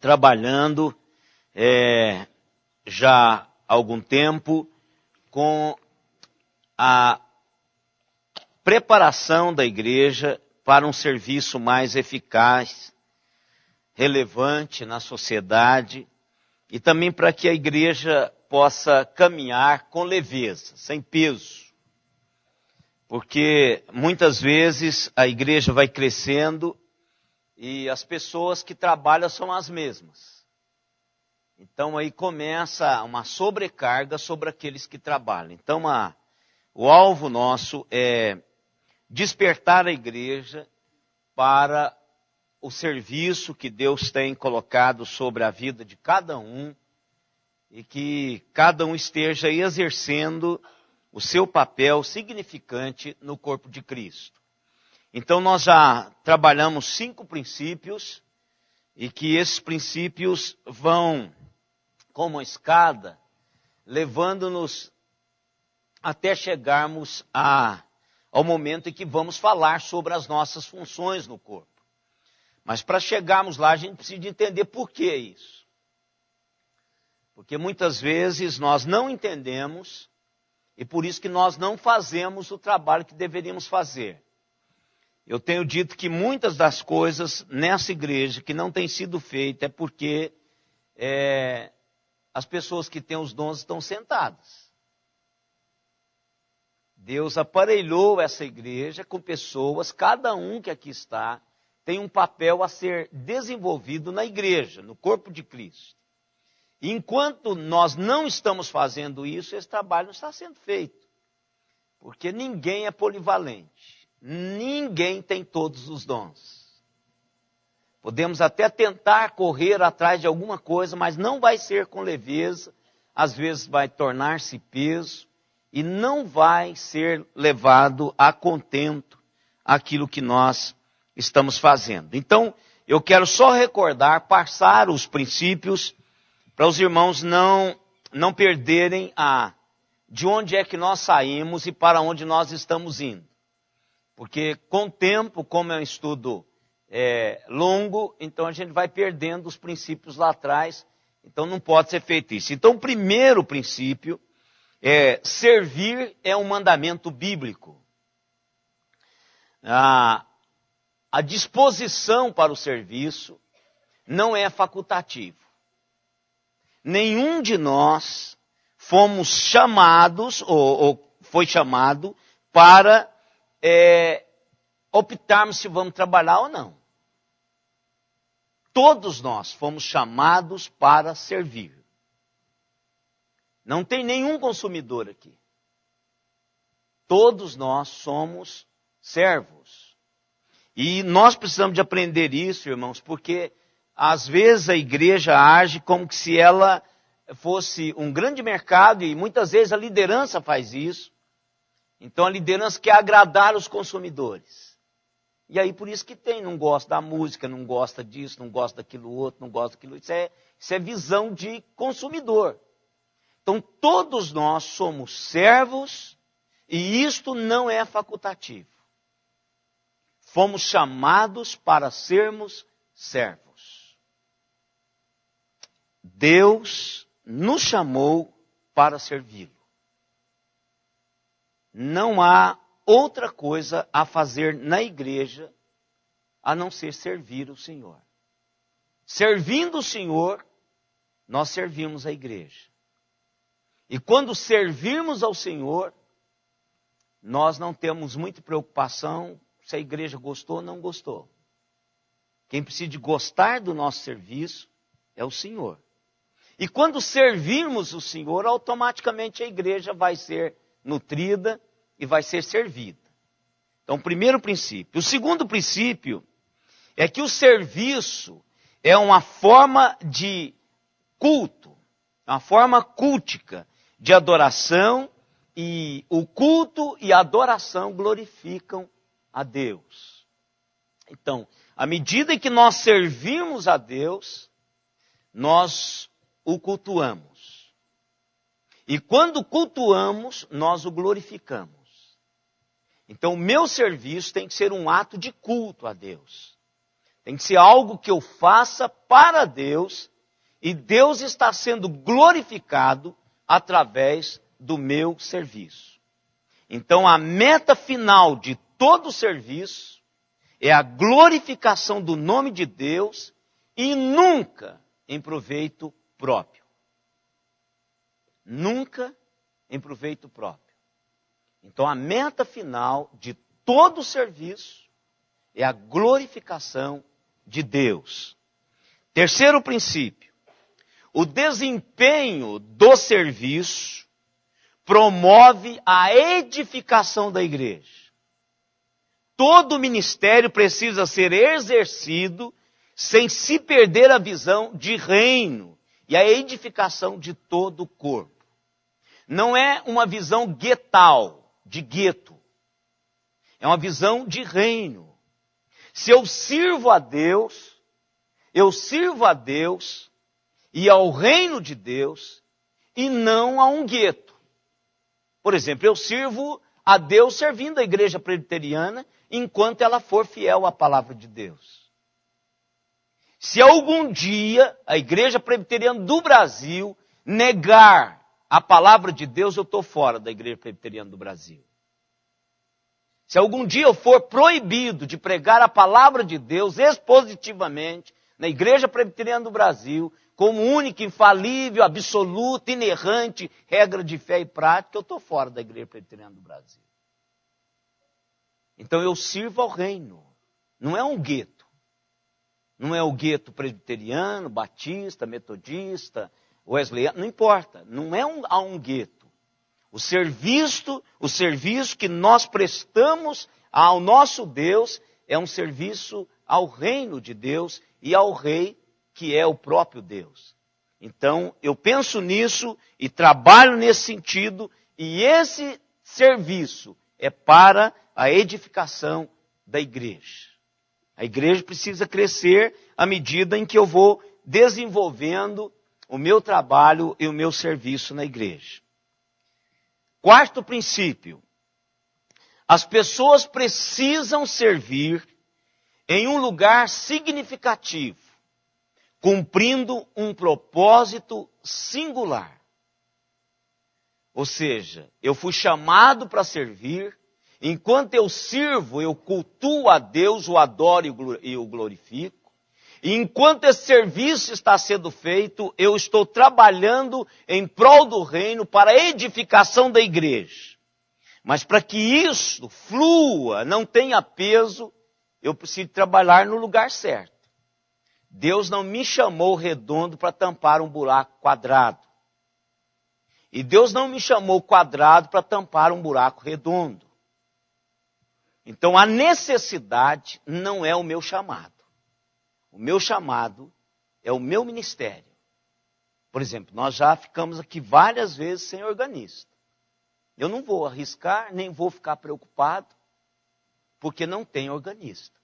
trabalhando já há algum tempo com a preparação da igreja para um serviço mais eficaz, relevante na sociedade e também para que a igreja possa caminhar com leveza, sem peso. Porque muitas vezes a igreja vai crescendo e as pessoas que trabalham são as mesmas. Então aí começa uma sobrecarga sobre aqueles que trabalham. Então o alvo nosso é despertar a igreja para o serviço que Deus tem colocado sobre a vida de cada um e que cada um esteja exercendo o seu papel significante no corpo de Cristo. Então nós já trabalhamos 5 princípios e que esses princípios vão, como uma escada, levando-nos até chegarmos ao momento em que vamos falar sobre as nossas funções no corpo. Mas para chegarmos lá a gente precisa entender por que isso. Porque muitas vezes nós não entendemos e por isso que nós não fazemos o trabalho que deveríamos fazer. Eu tenho dito que muitas das coisas nessa igreja que não têm sido feitas é porque as pessoas que têm os dons estão sentadas. Deus aparelhou essa igreja com pessoas, cada um que aqui está, tem um papel a ser desenvolvido na igreja, no corpo de Cristo. Enquanto nós não estamos fazendo isso, esse trabalho não está sendo feito. Porque ninguém é polivalente. Ninguém tem todos os dons. Podemos até tentar correr atrás de alguma coisa, mas não vai ser com leveza. Às vezes vai tornar-se peso e não vai ser levado a contento aquilo que nós estamos fazendo. Então, eu quero só recordar, passar os princípios para os irmãos não perderem de onde é que nós saímos e para onde nós estamos indo. Porque com o tempo, como é um estudo longo, então a gente vai perdendo os princípios lá atrás, então não pode ser feito isso. Então o primeiro princípio servir é um mandamento bíblico. A disposição para o serviço não é facultativo. Nenhum de nós fomos chamados, ou foi chamado, para optarmos se vamos trabalhar ou não. Todos nós fomos chamados para servir. Não tem nenhum consumidor aqui. Todos nós somos servos. E nós precisamos de aprender isso, irmãos, porque às vezes a igreja age como se ela fosse um grande mercado e muitas vezes a liderança faz isso. Então a liderança quer agradar os consumidores. E aí por isso que não gosta da música, não gosta disso, não gosta daquilo outro, não gosta daquilo. Isso é visão de consumidor. Então todos nós somos servos e isto não é facultativo. Fomos chamados para sermos servos. Deus nos chamou para servi-lo. Não há outra coisa a fazer na igreja a não ser servir o Senhor. Servindo o Senhor, nós servimos a igreja. E quando servirmos ao Senhor, nós não temos muita preocupação se a igreja gostou ou não gostou. Quem precisa de gostar do nosso serviço é o Senhor. E quando servirmos o Senhor, automaticamente a igreja vai ser nutrida e vai ser servida. Então, primeiro princípio. O segundo princípio é que o serviço é uma forma de culto, uma forma cultica de adoração, e o culto e a adoração glorificam a Deus. Então, à medida que nós servimos a Deus, nós o cultuamos. E quando cultuamos, nós o glorificamos. Então, o meu serviço tem que ser um ato de culto a Deus. Tem que ser algo que eu faça para Deus e Deus está sendo glorificado através do meu serviço. Então a meta final de todo serviço é a glorificação do nome de Deus e nunca em proveito próprio. Nunca em proveito próprio. Então a meta final de todo serviço é a glorificação de Deus. Terceiro princípio. O desempenho do serviço promove a edificação da igreja. Todo ministério precisa ser exercido sem se perder a visão de reino e a edificação de todo o corpo. Não é uma visão guetal, de gueto. É uma visão de reino. Se eu sirvo a Deus e ao reino de Deus e não a um gueto. Por exemplo, eu sirvo a Deus servindo a igreja presbiteriana enquanto ela for fiel à palavra de Deus. Se algum dia a igreja presbiteriana do Brasil negar a palavra de Deus, eu estou fora da igreja presbiteriana do Brasil. Se algum dia eu for proibido de pregar a palavra de Deus expositivamente na igreja presbiteriana do Brasil, como única, infalível, absoluta, inerrante, regra de fé e prática, eu estou fora da igreja presbiteriana do Brasil. Então eu sirvo ao reino. Não é um gueto. Não é o gueto presbiteriano, batista, metodista, wesleyano, não importa. Não é um gueto. O serviço que nós prestamos ao nosso Deus é um serviço ao reino de Deus e ao rei, que é o próprio Deus. Então, eu penso nisso e trabalho nesse sentido, e esse serviço é para a edificação da igreja. A igreja precisa crescer à medida em que eu vou desenvolvendo o meu trabalho e o meu serviço na igreja. Quarto princípio. As pessoas precisam servir em um lugar significativo, cumprindo um propósito singular. Ou seja, eu fui chamado para servir. Enquanto eu sirvo, eu cultuo a Deus, o adoro e o glorifico. E enquanto esse serviço está sendo feito, eu estou trabalhando em prol do reino para a edificação da igreja. Mas para que isso flua, não tenha peso, eu preciso trabalhar no lugar certo. Deus não me chamou redondo para tampar um buraco quadrado. E Deus não me chamou quadrado para tampar um buraco redondo. Então a necessidade não é o meu chamado. O meu chamado é o meu ministério. Por exemplo, nós já ficamos aqui várias vezes sem organista. Eu não vou arriscar, nem vou ficar preocupado, porque não tem organista.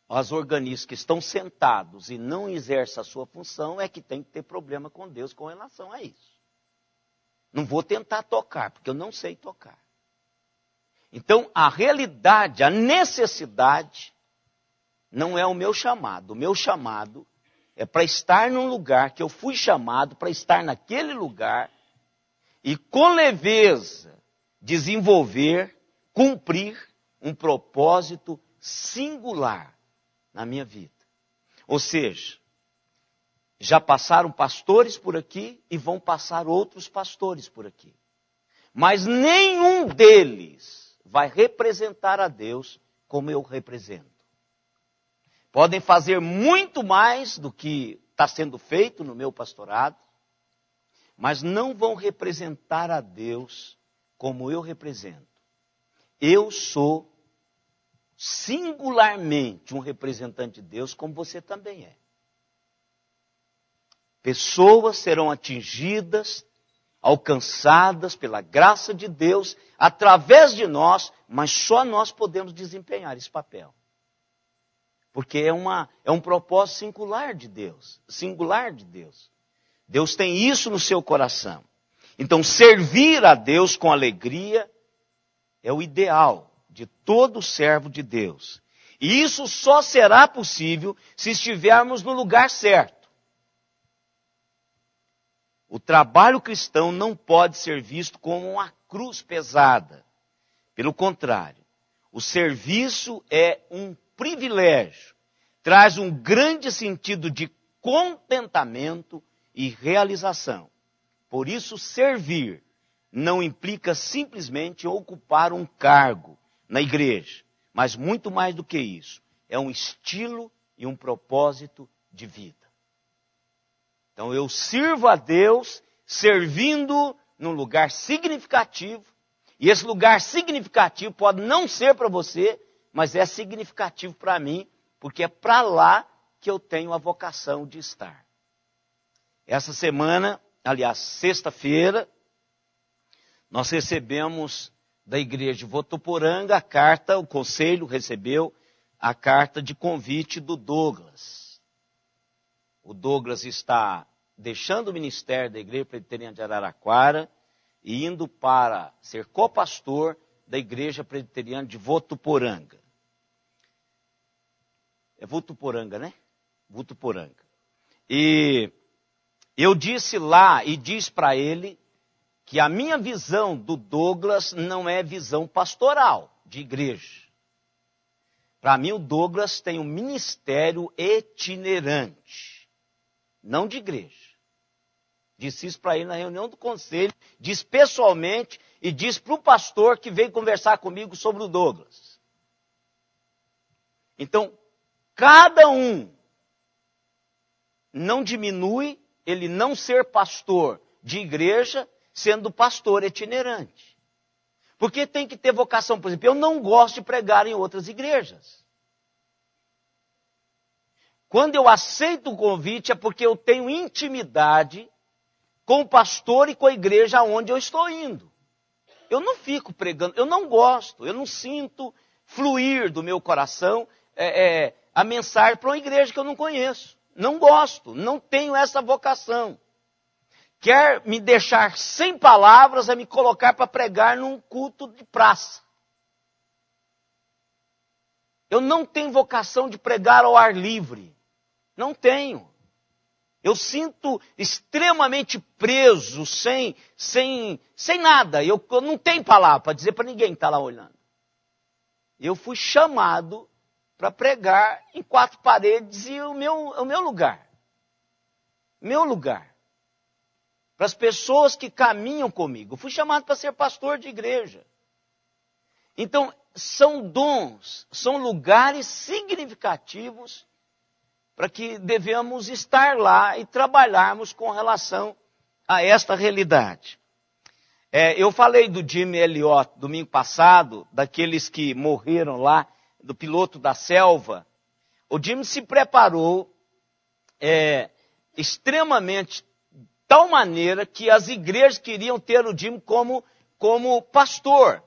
Os organistas que estão sentados e não exercem a sua função é que tem que ter problema com Deus com relação a isso. Não vou tentar tocar, porque eu não sei tocar. Então, a realidade, a necessidade, não é o meu chamado. O meu chamado é para estar num lugar que eu fui chamado, para estar naquele lugar e com leveza desenvolver, cumprir um propósito singular na minha vida. Ou seja, já passaram pastores por aqui e vão passar outros pastores por aqui. Mas nenhum deles vai representar a Deus como eu represento. Podem fazer muito mais do que está sendo feito no meu pastorado, mas não vão representar a Deus como eu represento. Eu sou singularmente um representante de Deus, como você também é. Pessoas serão atingidas, alcançadas pela graça de Deus, através de nós, mas só nós podemos desempenhar esse papel. Porque é um propósito singular de Deus. Deus tem isso no seu coração. Então, servir a Deus com alegria é o ideal de todo servo de Deus. E isso só será possível se estivermos no lugar certo. O trabalho cristão não pode ser visto como uma cruz pesada. Pelo contrário, o serviço é um privilégio, traz um grande sentido de contentamento e realização. Por isso, servir não implica simplesmente ocupar um cargo na igreja, mas muito mais do que isso, é um estilo e um propósito de vida. Então eu sirvo a Deus servindo num lugar significativo, e esse lugar significativo pode não ser para você, mas é significativo para mim, porque é para lá que eu tenho a vocação de estar. Essa semana, aliás, sexta-feira, nós recebemos da igreja de Votuporanga a carta, o conselho recebeu a carta de convite do Douglas. O Douglas está deixando o ministério da Igreja Presbiteriana de Araraquara e indo para ser copastor da Igreja Presbiteriana de Votuporanga. É Votuporanga, né? Votuporanga. E eu disse lá e disse para ele que a minha visão do Douglas não é visão pastoral de igreja. Para mim, o Douglas tem um ministério itinerante, não de igreja. Disse isso para ele na reunião do conselho, disse pessoalmente e disse para o pastor que veio conversar comigo sobre o Douglas. Então, cada um não diminui ele não ser pastor de igreja, sendo pastor itinerante. Porque tem que ter vocação. Por exemplo, eu não gosto de pregar em outras igrejas. Quando eu aceito o convite é porque eu tenho intimidade com o pastor e com a igreja aonde eu estou indo. Eu não fico pregando, eu não gosto, eu não sinto fluir do meu coração a mensagem para uma igreja que eu não conheço. Não gosto, não tenho essa vocação. Quer me deixar sem palavras, é me colocar para pregar num culto de praça. Eu não tenho vocação de pregar ao ar livre. Não tenho. Eu sinto extremamente preso, sem nada. Eu não tenho palavra para dizer para ninguém que está lá olhando. Eu fui chamado para pregar em quatro paredes e o meu lugar. Meu lugar. Para as pessoas que caminham comigo. Eu fui chamado para ser pastor de igreja. Então, são dons, são lugares significativos para que devemos estar lá e trabalharmos com relação a esta realidade. Eu falei do Jimmy Elliot domingo passado, daqueles que morreram lá, do piloto da selva. O Jimmy se preparou extremamente, tal maneira que as igrejas queriam ter o Jimmy como pastor.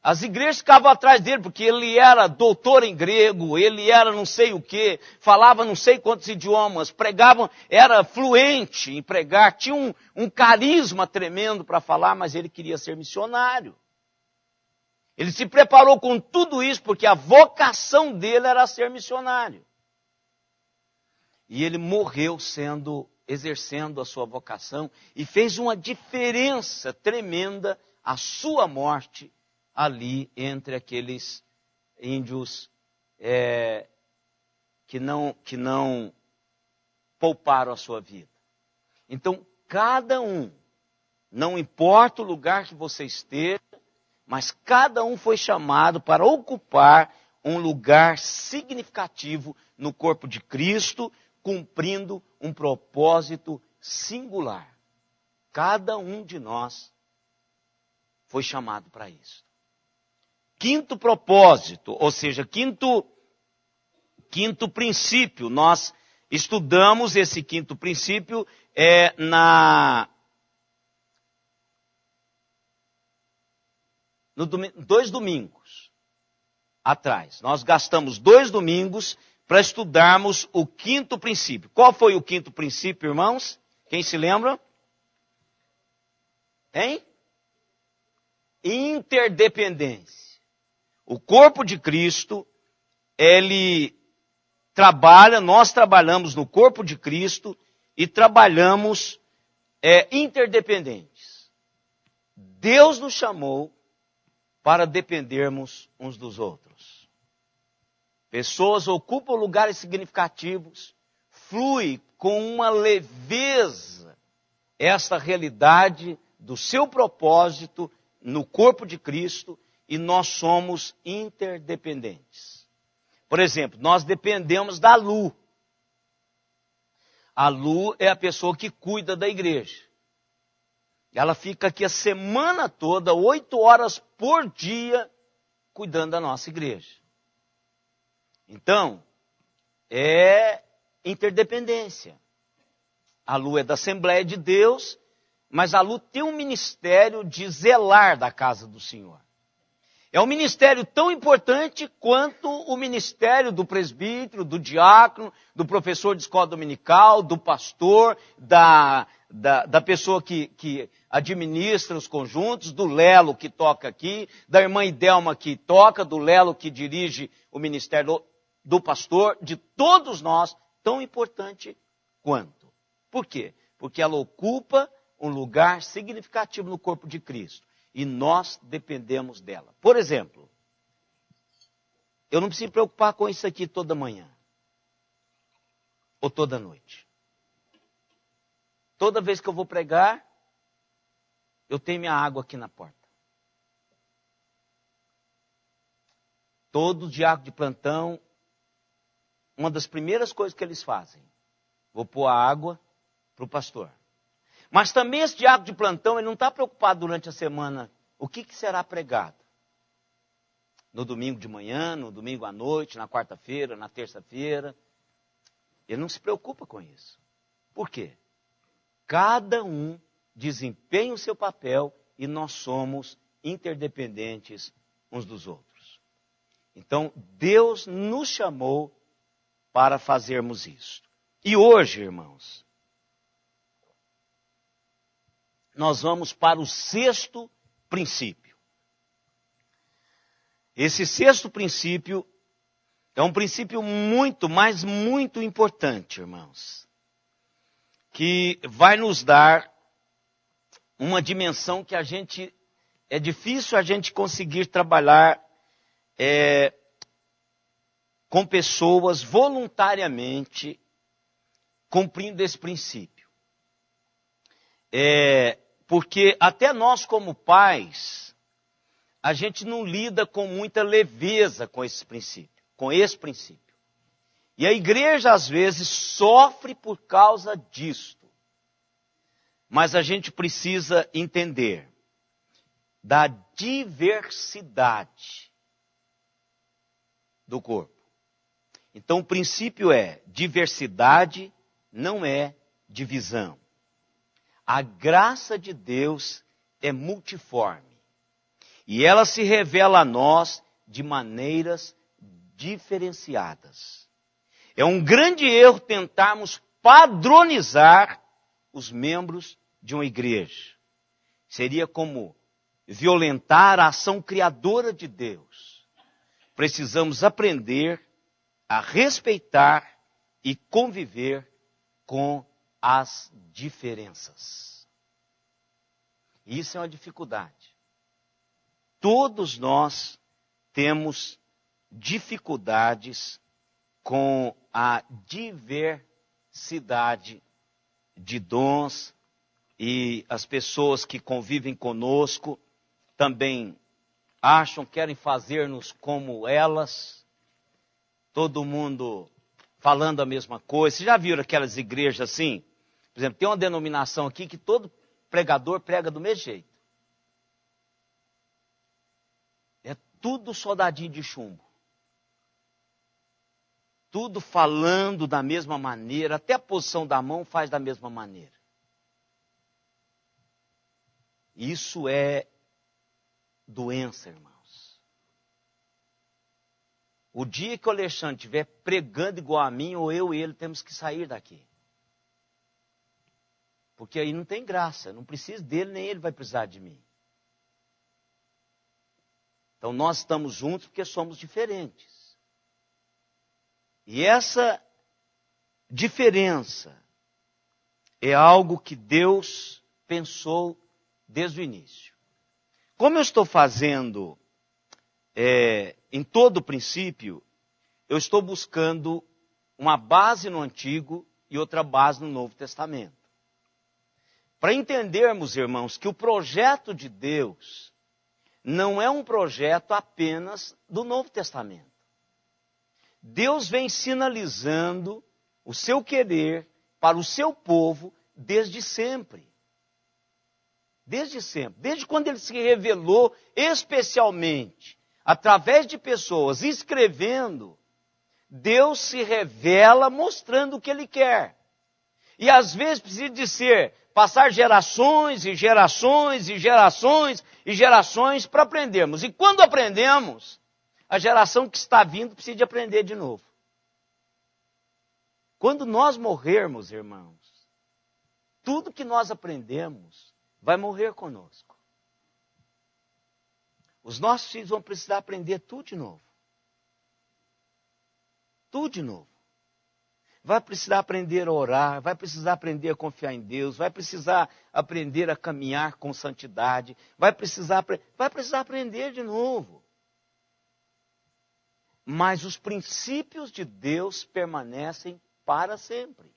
As igrejas ficavam atrás dele, porque ele era doutor em grego, ele era não sei o quê, falava não sei quantos idiomas, pregava, era fluente em pregar, tinha um carisma tremendo para falar, mas ele queria ser missionário. Ele se preparou com tudo isso, porque a vocação dele era ser missionário. E ele morreu exercendo a sua vocação, e fez uma diferença tremenda a sua morte ali entre aqueles índios que não pouparam a sua vida. Então, cada um, não importa o lugar que você esteja, mas cada um foi chamado para ocupar um lugar significativo no corpo de Cristo, cumprindo um propósito singular. Cada um de nós foi chamado para isso. Quinto propósito, ou seja, quinto princípio, nós estudamos esse quinto princípio dois domingos atrás. Nós gastamos 2 domingos para estudarmos o quinto princípio. Qual foi o quinto princípio, irmãos? Quem se lembra? Hein? Interdependência. O corpo de Cristo ele trabalha, nós trabalhamos no corpo de Cristo e trabalhamos interdependentes. Deus nos chamou para dependermos uns dos outros. Pessoas ocupam lugares significativos, flui com uma leveza esta realidade do seu propósito no corpo de Cristo e nós somos interdependentes. Por exemplo, nós dependemos da Lu. A Lu é a pessoa que cuida da igreja. Ela fica aqui a semana toda, 8 horas por dia, cuidando da nossa igreja. Então, é interdependência. A Lu é da Assembleia de Deus, mas a Lu tem um ministério de zelar da casa do Senhor. É um ministério tão importante quanto o ministério do presbítero, do diácono, do professor de escola dominical, do pastor, da pessoa que administra os conjuntos, do Lelo que toca aqui, da irmã Idelma que toca, do Lelo que dirige o ministério do pastor, de todos nós, tão importante quanto. Por quê? Porque ela ocupa um lugar significativo no corpo de Cristo. E nós dependemos dela. Por exemplo, eu não preciso me preocupar com isso aqui toda manhã. Ou toda noite. Toda vez que eu vou pregar, eu tenho minha água aqui na porta. Todo diácono de plantão, uma das primeiras coisas que eles fazem, vou pôr a água para o pastor. Mas também esse diácono de plantão, ele não está preocupado durante a semana, o que será pregado? No domingo de manhã, no domingo à noite, na quarta-feira, na terça-feira. Ele não se preocupa com isso. Por quê? Cada um desempenha o seu papel e nós somos interdependentes uns dos outros. Então, Deus nos chamou para fazermos isso. E hoje, irmãos, nós vamos para o 6º princípio. Esse 6º princípio é um princípio muito, mas muito importante, irmãos, que vai nos dar uma dimensão que é difícil a gente conseguir trabalhar com pessoas voluntariamente cumprindo esse princípio. Porque até nós como pais, a gente não lida com muita leveza com esse princípio. E a igreja às vezes sofre por causa disto. Mas a gente precisa entender da diversidade do corpo. Então o princípio é: diversidade não é divisão. A graça de Deus é multiforme. E ela se revela a nós de maneiras diferenciadas. É um grande erro tentarmos padronizar os membros de uma igreja. Seria como violentar a ação criadora de Deus. Precisamos aprender a respeitar e conviver com as diferenças. Isso é uma dificuldade. Todos nós temos dificuldades com a diversidade de dons e as pessoas que convivem conosco também querem fazer-nos como elas, todo mundo falando a mesma coisa. Vocês já viram aquelas igrejas assim? Por exemplo, tem uma denominação aqui que todo pregador prega do mesmo jeito. É tudo soldadinho de chumbo. Tudo falando da mesma maneira, até a posição da mão faz da mesma maneira. Isso é doença, irmãos. O dia que o Alexandre estiver pregando igual a mim, ou eu e ele temos que sair daqui. Porque aí não tem graça, não preciso dele, nem ele vai precisar de mim. Então nós estamos juntos porque somos diferentes. E essa diferença é algo que Deus pensou desde o início. Como eu estou fazendo em todo o princípio, eu estou buscando uma base no Antigo e outra base no Novo Testamento. Para entendermos, irmãos, que o projeto de Deus não é um projeto apenas do Novo Testamento. Deus vem sinalizando o seu querer para o seu povo desde sempre. Desde sempre. Desde quando ele se revelou especialmente através de pessoas escrevendo, Deus se revela mostrando o que ele quer. E às vezes precisa de passar gerações e gerações e gerações e gerações para aprendermos. E quando aprendemos, a geração que está vindo precisa de aprender de novo. Quando nós morrermos, irmãos, tudo que nós aprendemos vai morrer conosco. Os nossos filhos vão precisar aprender tudo de novo. Tudo de novo. Vai precisar aprender a orar, vai precisar aprender a confiar em Deus, vai precisar aprender a caminhar com santidade, vai precisar aprender de novo. Mas os princípios de Deus permanecem para sempre.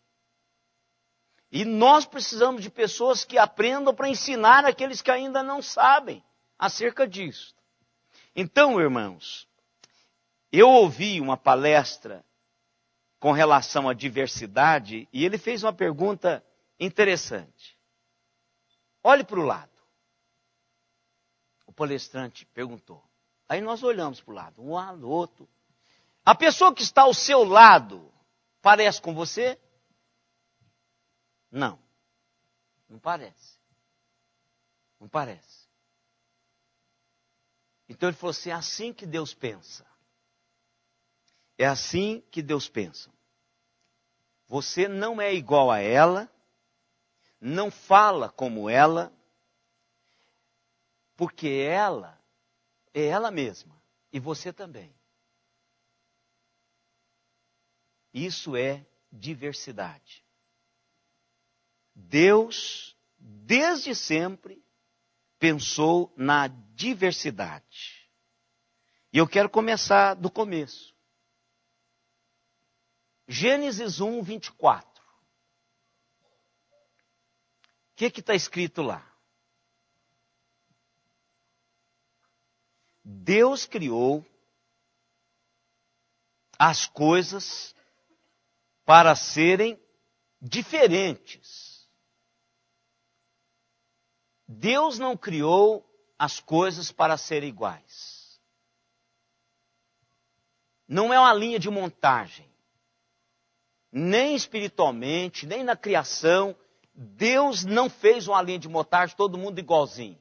E nós precisamos de pessoas que aprendam para ensinar aqueles que ainda não sabem acerca disso. Então, irmãos, eu ouvi uma palestra com relação à diversidade e ele fez uma pergunta interessante. Olhe para o lado. O palestrante perguntou. Aí nós olhamos para o lado, um lado, outro. A pessoa que está ao seu lado parece com você? Não. Não parece. Não parece. Então ele falou assim, é assim que Deus pensa. É assim que Deus pensa. Você não é igual a ela, não fala como ela, porque ela é ela mesma e você também. Isso é diversidade. Deus, desde sempre, pensou na diversidade. E eu quero começar do começo. Gênesis 1, 24. O que está escrito lá? Deus criou as coisas para serem diferentes. Deus não criou as coisas para serem iguais. Não é uma linha de montagem. Nem espiritualmente, nem na criação. Deus não fez uma linha de montagem, todo mundo igualzinho.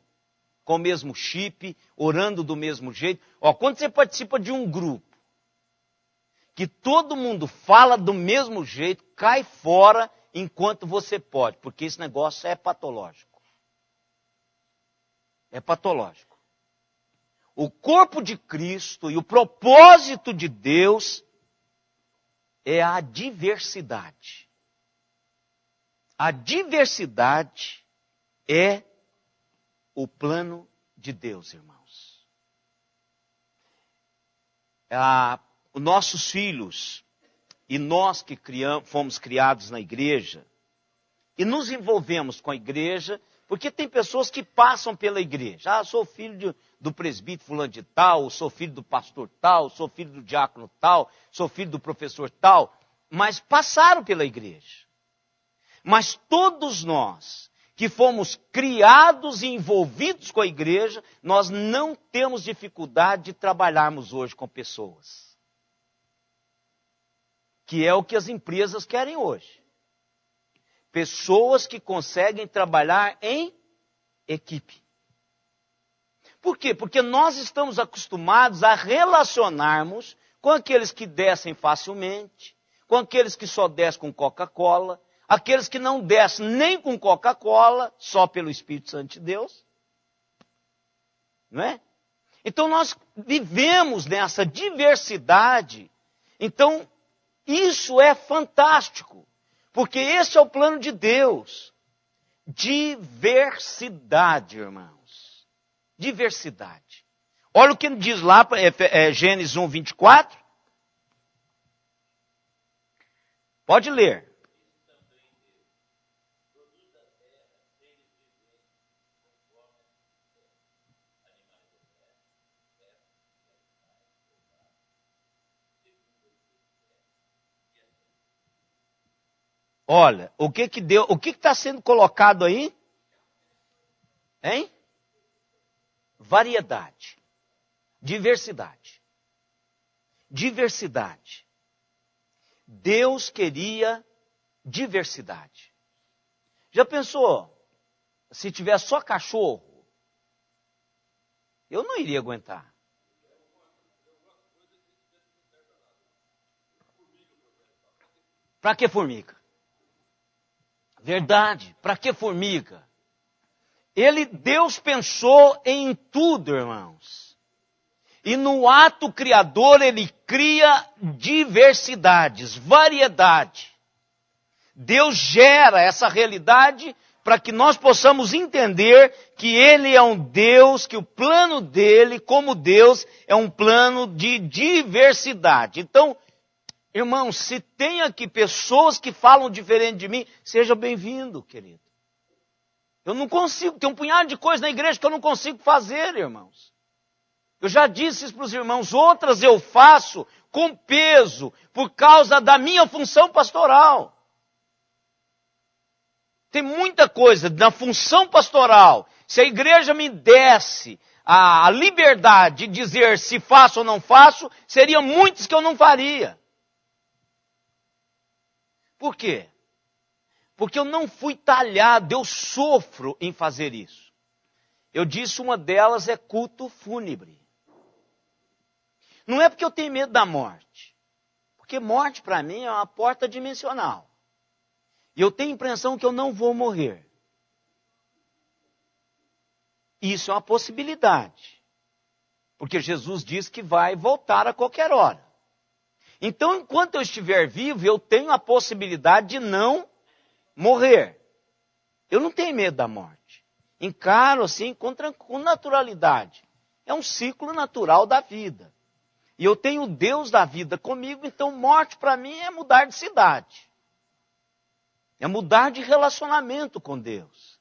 Com o mesmo chip, orando do mesmo jeito. Quando você participa de um grupo, que todo mundo fala do mesmo jeito, cai fora enquanto você pode. Porque esse negócio é patológico. É patológico. O corpo de Cristo e o propósito de Deus é a diversidade. A diversidade é o plano de Deus, irmãos. Os nossos filhos e nós que fomos criados na igreja e nos envolvemos com a igreja, porque tem pessoas que passam pela igreja. Sou filho do presbítero fulano de tal, sou filho do pastor tal, sou filho do diácono tal, sou filho do professor tal, mas passaram pela igreja. Mas todos nós que fomos criados e envolvidos com a igreja, nós não temos dificuldade de trabalharmos hoje com pessoas. Que é o que as empresas querem hoje. Pessoas que conseguem trabalhar em equipe. Por quê? Porque nós estamos acostumados a relacionarmos com aqueles que descem facilmente, com aqueles que só descem com Coca-Cola, aqueles que não descem nem com Coca-Cola, só pelo Espírito Santo de Deus. Não é? Então nós vivemos nessa diversidade. Então, Isso é fantástico, porque esse é o plano de Deus. Diversidade, irmãos. Diversidade. Olha o que diz lá, Gênesis 1, 24. Pode ler. Olha, o que está sendo colocado aí? Hein? Variedade. Diversidade. Diversidade. Deus queria diversidade. Já pensou? Se tivesse só cachorro, eu não iria aguentar. Para que formiga? Verdade, para que formiga? Deus pensou em tudo, irmãos. E no ato criador ele cria diversidades, variedade. Deus gera essa realidade para que nós possamos entender que Ele é um Deus, que o plano dele, como Deus, é um plano de diversidade. Então, irmãos, se tem aqui pessoas que falam diferente de mim, seja bem-vindo, querido. Eu não consigo, tem um punhado de coisas na igreja que eu não consigo fazer, irmãos. Eu já disse isso para os irmãos, outras eu faço com peso, por causa da minha função pastoral. Tem muita coisa na função pastoral. Se a igreja me desse a liberdade de dizer se faço ou não faço, seriam muitos que eu não faria. Por quê? Porque eu não fui talhado, eu sofro em fazer isso. Eu disse uma delas é culto fúnebre. Não é porque eu tenho medo da morte. Porque morte para mim é uma porta dimensional. E eu tenho a impressão que eu não vou morrer. Isso é uma possibilidade. Porque Jesus diz que vai voltar a qualquer hora. Então, enquanto eu estiver vivo, eu tenho a possibilidade de não morrer. Eu não tenho medo da morte. Encaro assim com naturalidade. É um ciclo natural da vida. E eu tenho o Deus da vida comigo, então morte para mim é mudar de cidade. É mudar de relacionamento com Deus.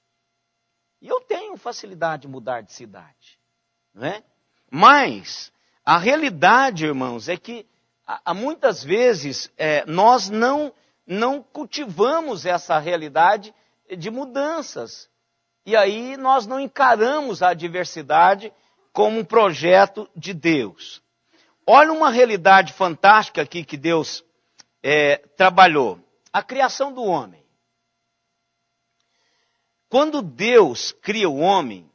E eu tenho facilidade de mudar de cidade. Não é? Mas a realidade, irmãos, é que muitas vezes nós não cultivamos essa realidade de mudanças. E aí nós não encaramos a diversidade como um projeto de Deus. Olha uma realidade fantástica aqui que Deus trabalhou. A criação do homem. Quando Deus cria o homem,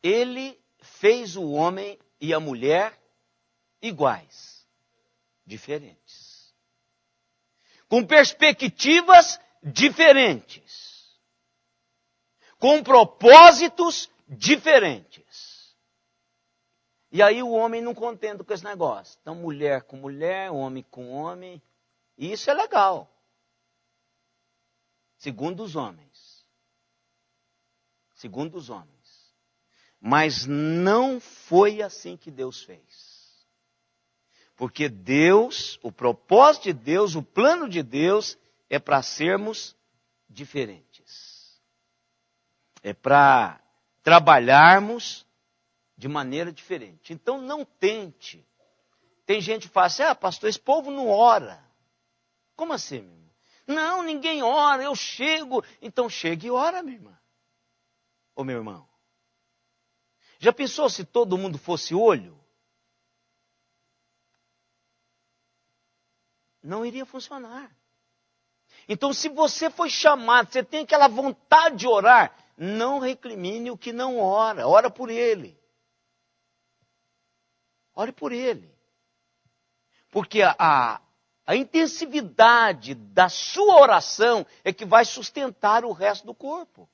Ele fez o homem e a mulher iguais, diferentes. Com perspectivas diferentes. Com propósitos diferentes. E aí o homem não contenta com esse negócio. Então mulher com mulher, homem com homem. E isso é legal. Segundo os homens. Segundo os homens. Mas não foi assim que Deus fez. Porque Deus, o propósito de Deus, o plano de Deus é para sermos diferentes. É para trabalharmos de maneira diferente. Então não tente. Tem gente que fala assim, pastor, esse povo não ora. Como assim, meu irmão? Não, ninguém ora, eu chego. Então chega e ora, minha irmã. Ô meu irmão, já pensou se todo mundo fosse olho? Não iria funcionar. Então se você foi chamado, você tem aquela vontade de orar, não recrimine o que não ora, ora por ele. Ore por ele. Porque a intensividade da sua oração é que vai sustentar o resto do corpo.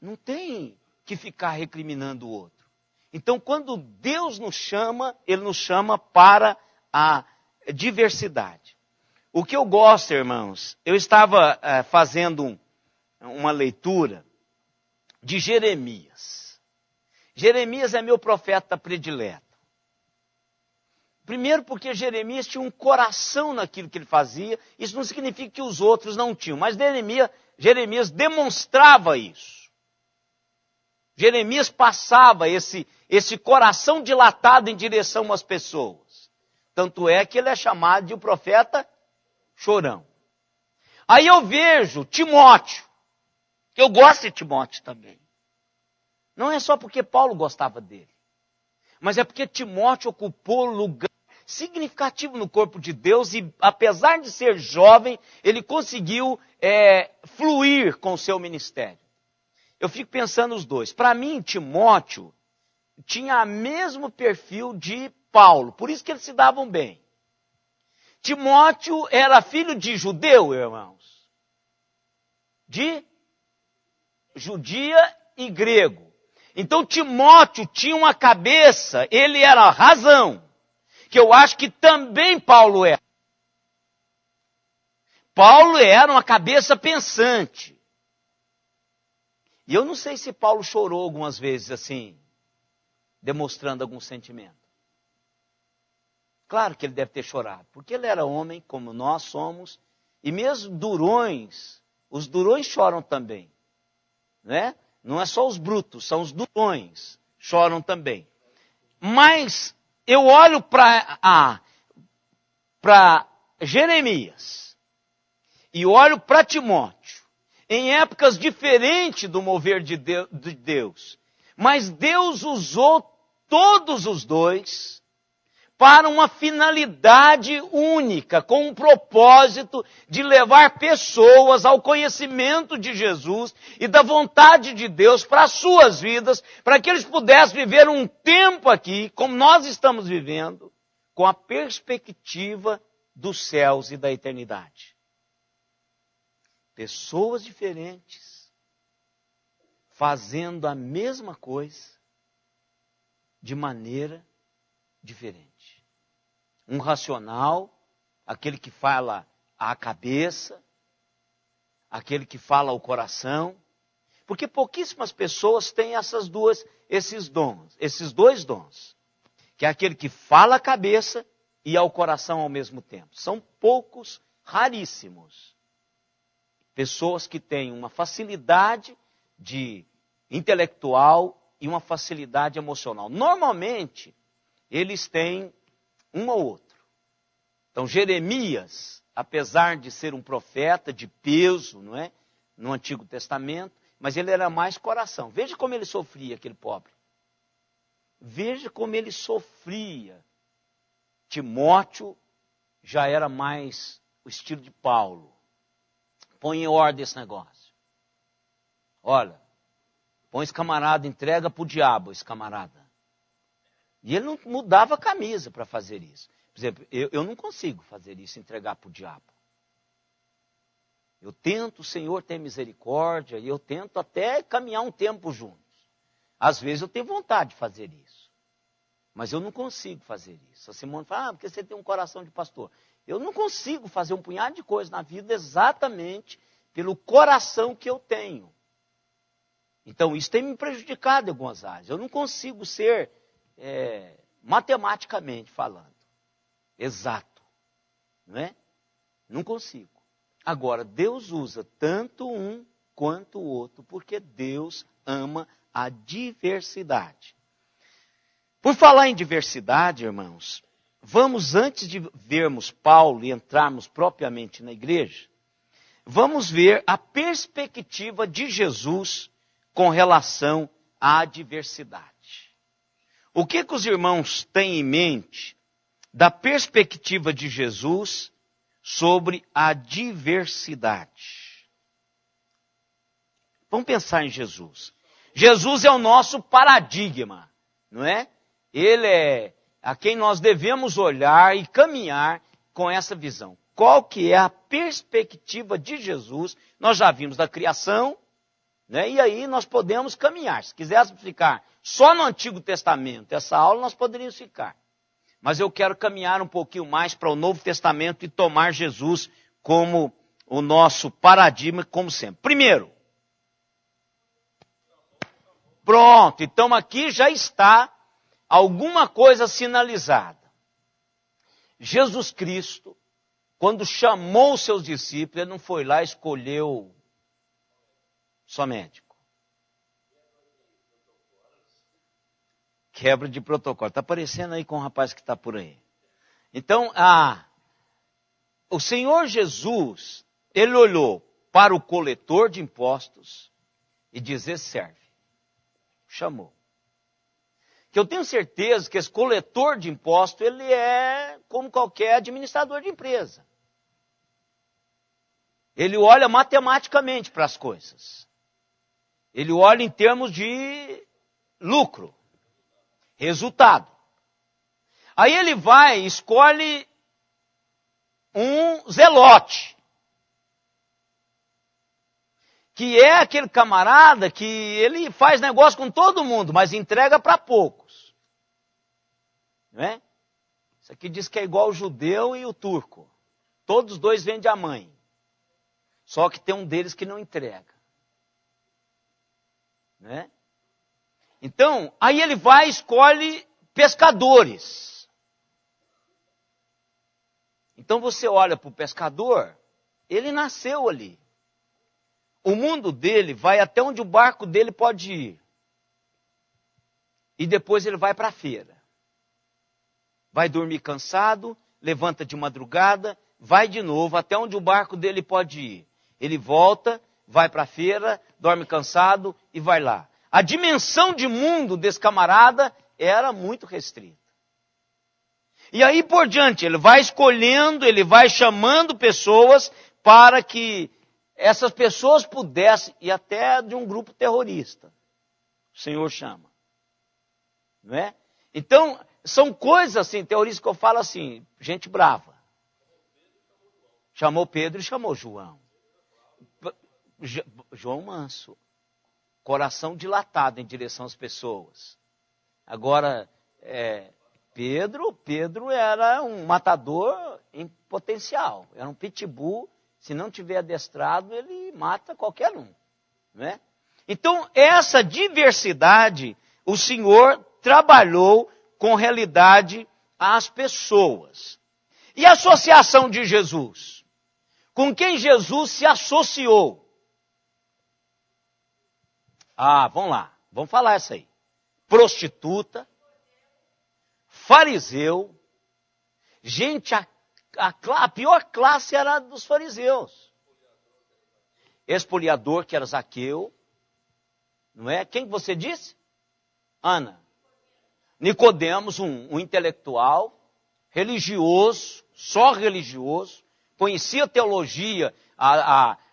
Não tem que ficar recriminando o outro. Então, quando Deus nos chama, Ele nos chama para a diversidade. O que eu gosto, irmãos, eu estava fazendo uma leitura de Jeremias. Jeremias é meu profeta predileto. Primeiro porque Jeremias tinha um coração naquilo que ele fazia. Isso não significa que os outros não tinham, mas Jeremias demonstrava isso. Jeremias passava esse coração dilatado em direção às pessoas. Tanto é que ele é chamado de o profeta chorão. Aí eu vejo Timóteo, que eu gosto de Timóteo também. Não é só porque Paulo gostava dele, mas é porque Timóteo ocupou lugar significativo no corpo de Deus e, apesar de ser jovem, ele conseguiu fluir com o seu ministério. Eu fico pensando os dois. Para mim, Timóteo tinha o mesmo perfil de Paulo, por isso que eles se davam bem. Timóteo era filho de judeu, irmãos. De judia e grego. Então Timóteo tinha uma cabeça, ele era a razão, que eu acho que também Paulo era. Paulo era uma cabeça pensante. E eu não sei se Paulo chorou algumas vezes assim, demonstrando algum sentimento. Claro que ele deve ter chorado, porque ele era homem como nós somos, e mesmo durões, os durões choram também, né? Não é só os brutos, são os durões, choram também. Mas eu olho para Jeremias e olho para Timóteo, em épocas diferentes do mover de Deus, mas Deus usou todos os dois para uma finalidade única, com um propósito de levar pessoas ao conhecimento de Jesus e da vontade de Deus para as suas vidas, para que eles pudessem viver um tempo aqui, como nós estamos vivendo, com a perspectiva dos céus e da eternidade. Pessoas diferentes, fazendo a mesma coisa, de maneira diferente. Um racional, aquele que fala a cabeça, aquele que fala o coração, porque pouquíssimas pessoas têm esses dois dons, que é aquele que fala a cabeça e ao coração ao mesmo tempo. São poucos, raríssimos, pessoas que têm uma facilidade intelectual e uma facilidade emocional. Normalmente, eles têm um ou outro. Então, Jeremias, apesar de ser um profeta de peso, não é? No Antigo Testamento, mas ele era mais coração. Veja como ele sofria, aquele pobre. Veja como ele sofria. Timóteo já era mais o estilo de Paulo. Põe em ordem esse negócio. Olha, põe esse camarada, entrega para o diabo esse camarada. E ele não mudava a camisa para fazer isso. Por exemplo, eu não consigo fazer isso, entregar para o diabo. Eu tento, o Senhor tem misericórdia, e eu tento até caminhar um tempo juntos. Às vezes eu tenho vontade de fazer isso. Mas eu não consigo fazer isso. A Simone fala, porque você tem um coração de pastor. Eu não consigo fazer um punhado de coisas na vida exatamente pelo coração que eu tenho. Então isso tem me prejudicado em algumas áreas. Eu não consigo ser... matematicamente falando, exato, não é? Não consigo. Agora, Deus usa tanto um quanto o outro, porque Deus ama a diversidade. Por falar em diversidade, irmãos, vamos, antes de vermos Paulo e entrarmos propriamente na igreja, vamos ver a perspectiva de Jesus com relação à diversidade. O que os irmãos têm em mente da perspectiva de Jesus sobre a diversidade? Vamos pensar em Jesus. Jesus é o nosso paradigma, não é? Ele é a quem nós devemos olhar e caminhar com essa visão. Qual que é a perspectiva de Jesus? Nós já vimos da criação, né? E aí nós podemos caminhar. Se quiséssemos ficar só no Antigo Testamento, essa aula nós poderíamos ficar. mas eu quero caminhar um pouquinho mais para o Novo Testamento e tomar Jesus como o nosso paradigma, como sempre. Primeiro, pronto, então aqui já está alguma coisa sinalizada. Jesus Cristo, quando chamou os seus discípulos, ele não foi lá e escolheu só médico. Quebra de protocolo. Está aparecendo aí com o rapaz que está por aí. Então, o Senhor Jesus, ele olhou para o coletor de impostos e disse: serve. Chamou. Que eu tenho certeza que esse coletor de impostos, ele é como qualquer administrador de empresa. Ele olha matematicamente para as coisas. Ele olha em termos de lucro, resultado. Aí ele vai e escolhe um zelote, que é aquele camarada que ele faz negócio com todo mundo, mas entrega para poucos. Não é? Isso aqui diz que é igual o judeu e o turco. Todos os dois vendem a mãe. Só que tem um deles que não entrega. Não é? Então, aí ele vai e escolhe pescadores. Então você olha para o pescador, ele nasceu ali. O mundo dele vai até onde o barco dele pode ir. E depois ele vai para a feira. Vai dormir cansado, levanta de madrugada, vai de novo até onde o barco dele pode ir. Ele volta, vai para a feira, dorme cansado e vai lá. A dimensão de mundo desse camarada era muito restrita. E aí por diante, ele vai escolhendo, ele vai chamando pessoas para que essas pessoas pudessem, e até de um grupo terrorista, o Senhor chama. Não é? Então, são coisas assim, terroristas que eu falo assim, gente brava. Chamou Pedro e chamou João. João manso, coração dilatado em direção às pessoas. Agora, Pedro era um matador em potencial, era um pitbull. Se não tiver adestrado, ele mata qualquer um. Não é? Então, essa diversidade, o Senhor trabalhou com realidade às pessoas. E a associação de Jesus? Com quem Jesus se associou? Vamos lá, vamos falar essa aí. Prostituta, fariseu, gente, a pior classe era a dos fariseus. Espoliador, que era Zaqueu, não é? Quem você disse? Ana. Nicodemos, um intelectual, religioso, só religioso, conhecia teologia,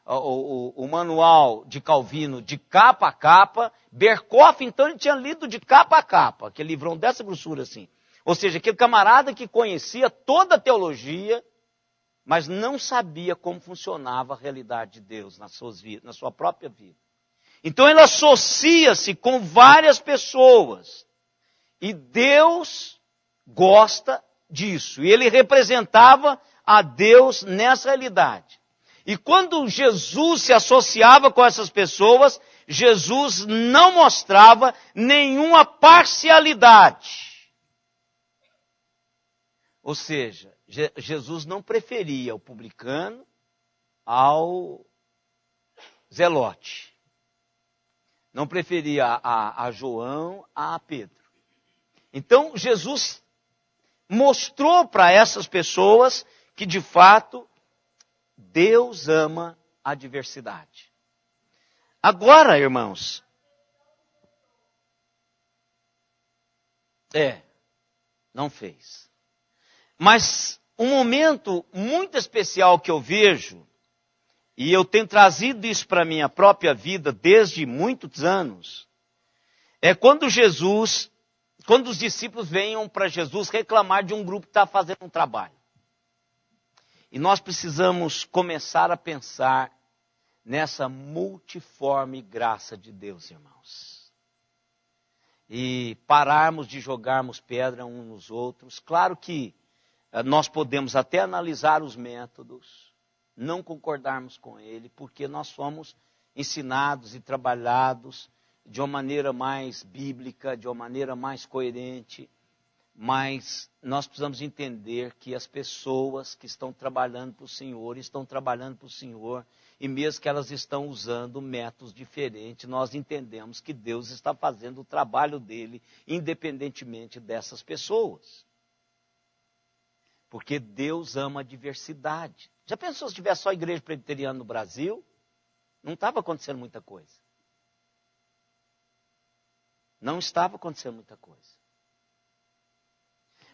o manual de Calvino de capa a capa. Berkoff, então, ele tinha lido de capa a capa, aquele livrão dessa grossura assim. Ou seja, aquele camarada que conhecia toda a teologia, mas não sabia como funcionava a realidade de Deus na sua própria vida. Então ele associa-se com várias pessoas. E Deus gosta disso. E ele representava a Deus nessa realidade. E quando Jesus se associava com essas pessoas, Jesus não mostrava nenhuma parcialidade. Ou seja, Jesus não preferia o publicano ao zelote. Não preferia a João a Pedro. Então, Jesus mostrou para essas pessoas que, de fato, Deus ama a diversidade. Agora, irmãos, não fez. Mas um momento muito especial que eu vejo, e eu tenho trazido isso para a minha própria vida desde muitos anos, é quando os discípulos venham para Jesus reclamar de um grupo que está fazendo um trabalho. E nós precisamos começar a pensar nessa multiforme graça de Deus, irmãos. e pararmos de jogarmos pedra uns nos outros. Claro que nós podemos até analisar os métodos, não concordarmos com ele, porque nós somos ensinados e trabalhados de uma maneira mais bíblica, de uma maneira mais coerente, mas nós precisamos entender que as pessoas que estão trabalhando para o Senhor, e mesmo que elas estão usando métodos diferentes, nós entendemos que Deus está fazendo o trabalho dele, independentemente dessas pessoas. Porque Deus ama a diversidade. Já pensou se tivesse só igreja presbiteriana no Brasil? Não estava acontecendo muita coisa. Não estava acontecendo muita coisa.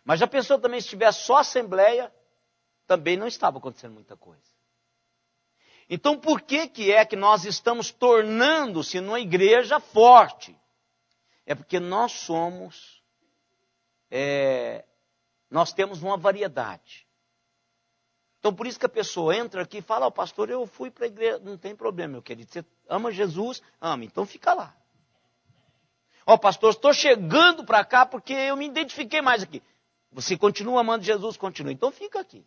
Mas já pensou também se tivesse só assembleia? Também não estava acontecendo muita coisa. Então por que é que nós estamos tornando-se numa igreja forte? É porque nós somos, nós temos uma variedade. Então por isso que a pessoa entra aqui e fala, pastor, eu fui para a igreja. Não tem problema, meu querido. Você ama Jesus? Ama, então fica lá. Pastor, estou chegando para cá porque eu me identifiquei mais aqui. Você continua amando Jesus? Continua. Então fica aqui.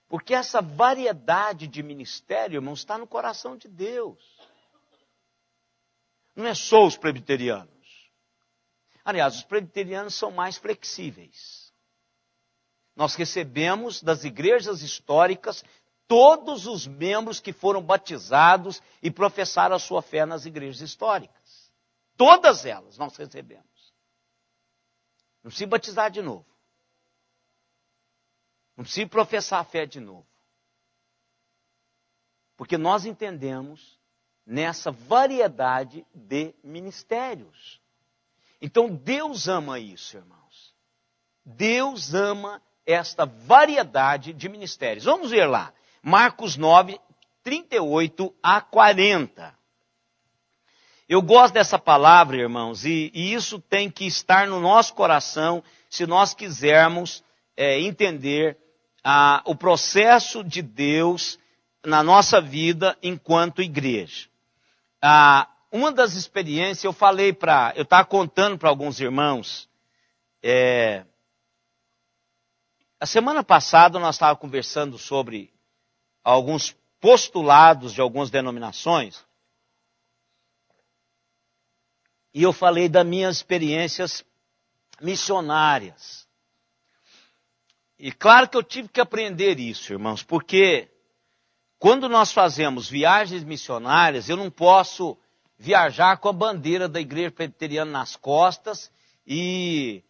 Porque essa variedade de ministério, irmão, está no coração de Deus. Não é só os presbiterianos. Aliás, os presbiterianos são mais flexíveis. Nós recebemos das igrejas históricas todos os membros que foram batizados e professaram a sua fé nas igrejas históricas. Todas elas nós recebemos. Não precisa batizar de novo. Não precisa professar a fé de novo. Porque nós entendemos nessa variedade de ministérios. Então Deus ama isso, irmãos. Deus ama esta variedade de ministérios. Vamos ver lá. Marcos 9, 38 a 40. Eu gosto dessa palavra, irmãos, e isso tem que estar no nosso coração se nós quisermos entender o processo de Deus na nossa vida enquanto igreja. Uma das experiências, eu estava contando para alguns irmãos, a semana passada nós estávamos conversando sobre alguns postulados de algumas denominações, e eu falei das minhas experiências missionárias. E claro que eu tive que aprender isso, irmãos, porque quando nós fazemos viagens missionárias, eu não posso viajar com a bandeira da igreja presbiteriana nas costas e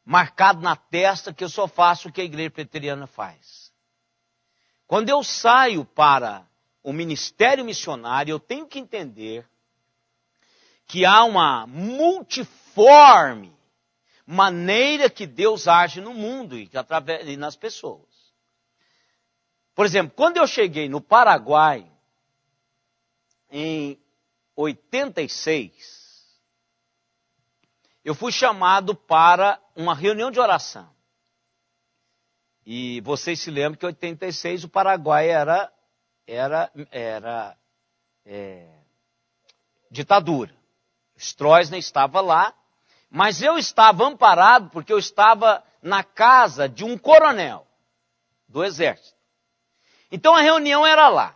marcado na testa que eu só faço o que a igreja presbiteriana faz. Quando eu saio para o ministério missionário, eu tenho que entender que há uma multiforme maneira que Deus age no mundo e nas pessoas. Por exemplo, quando eu cheguei no Paraguai, em 86, eu fui chamado para uma reunião de oração. E vocês se lembram que em 86 o Paraguai era ditadura. Stroessner estava lá, mas eu estava amparado porque eu estava na casa de um coronel do exército. Então a reunião era lá.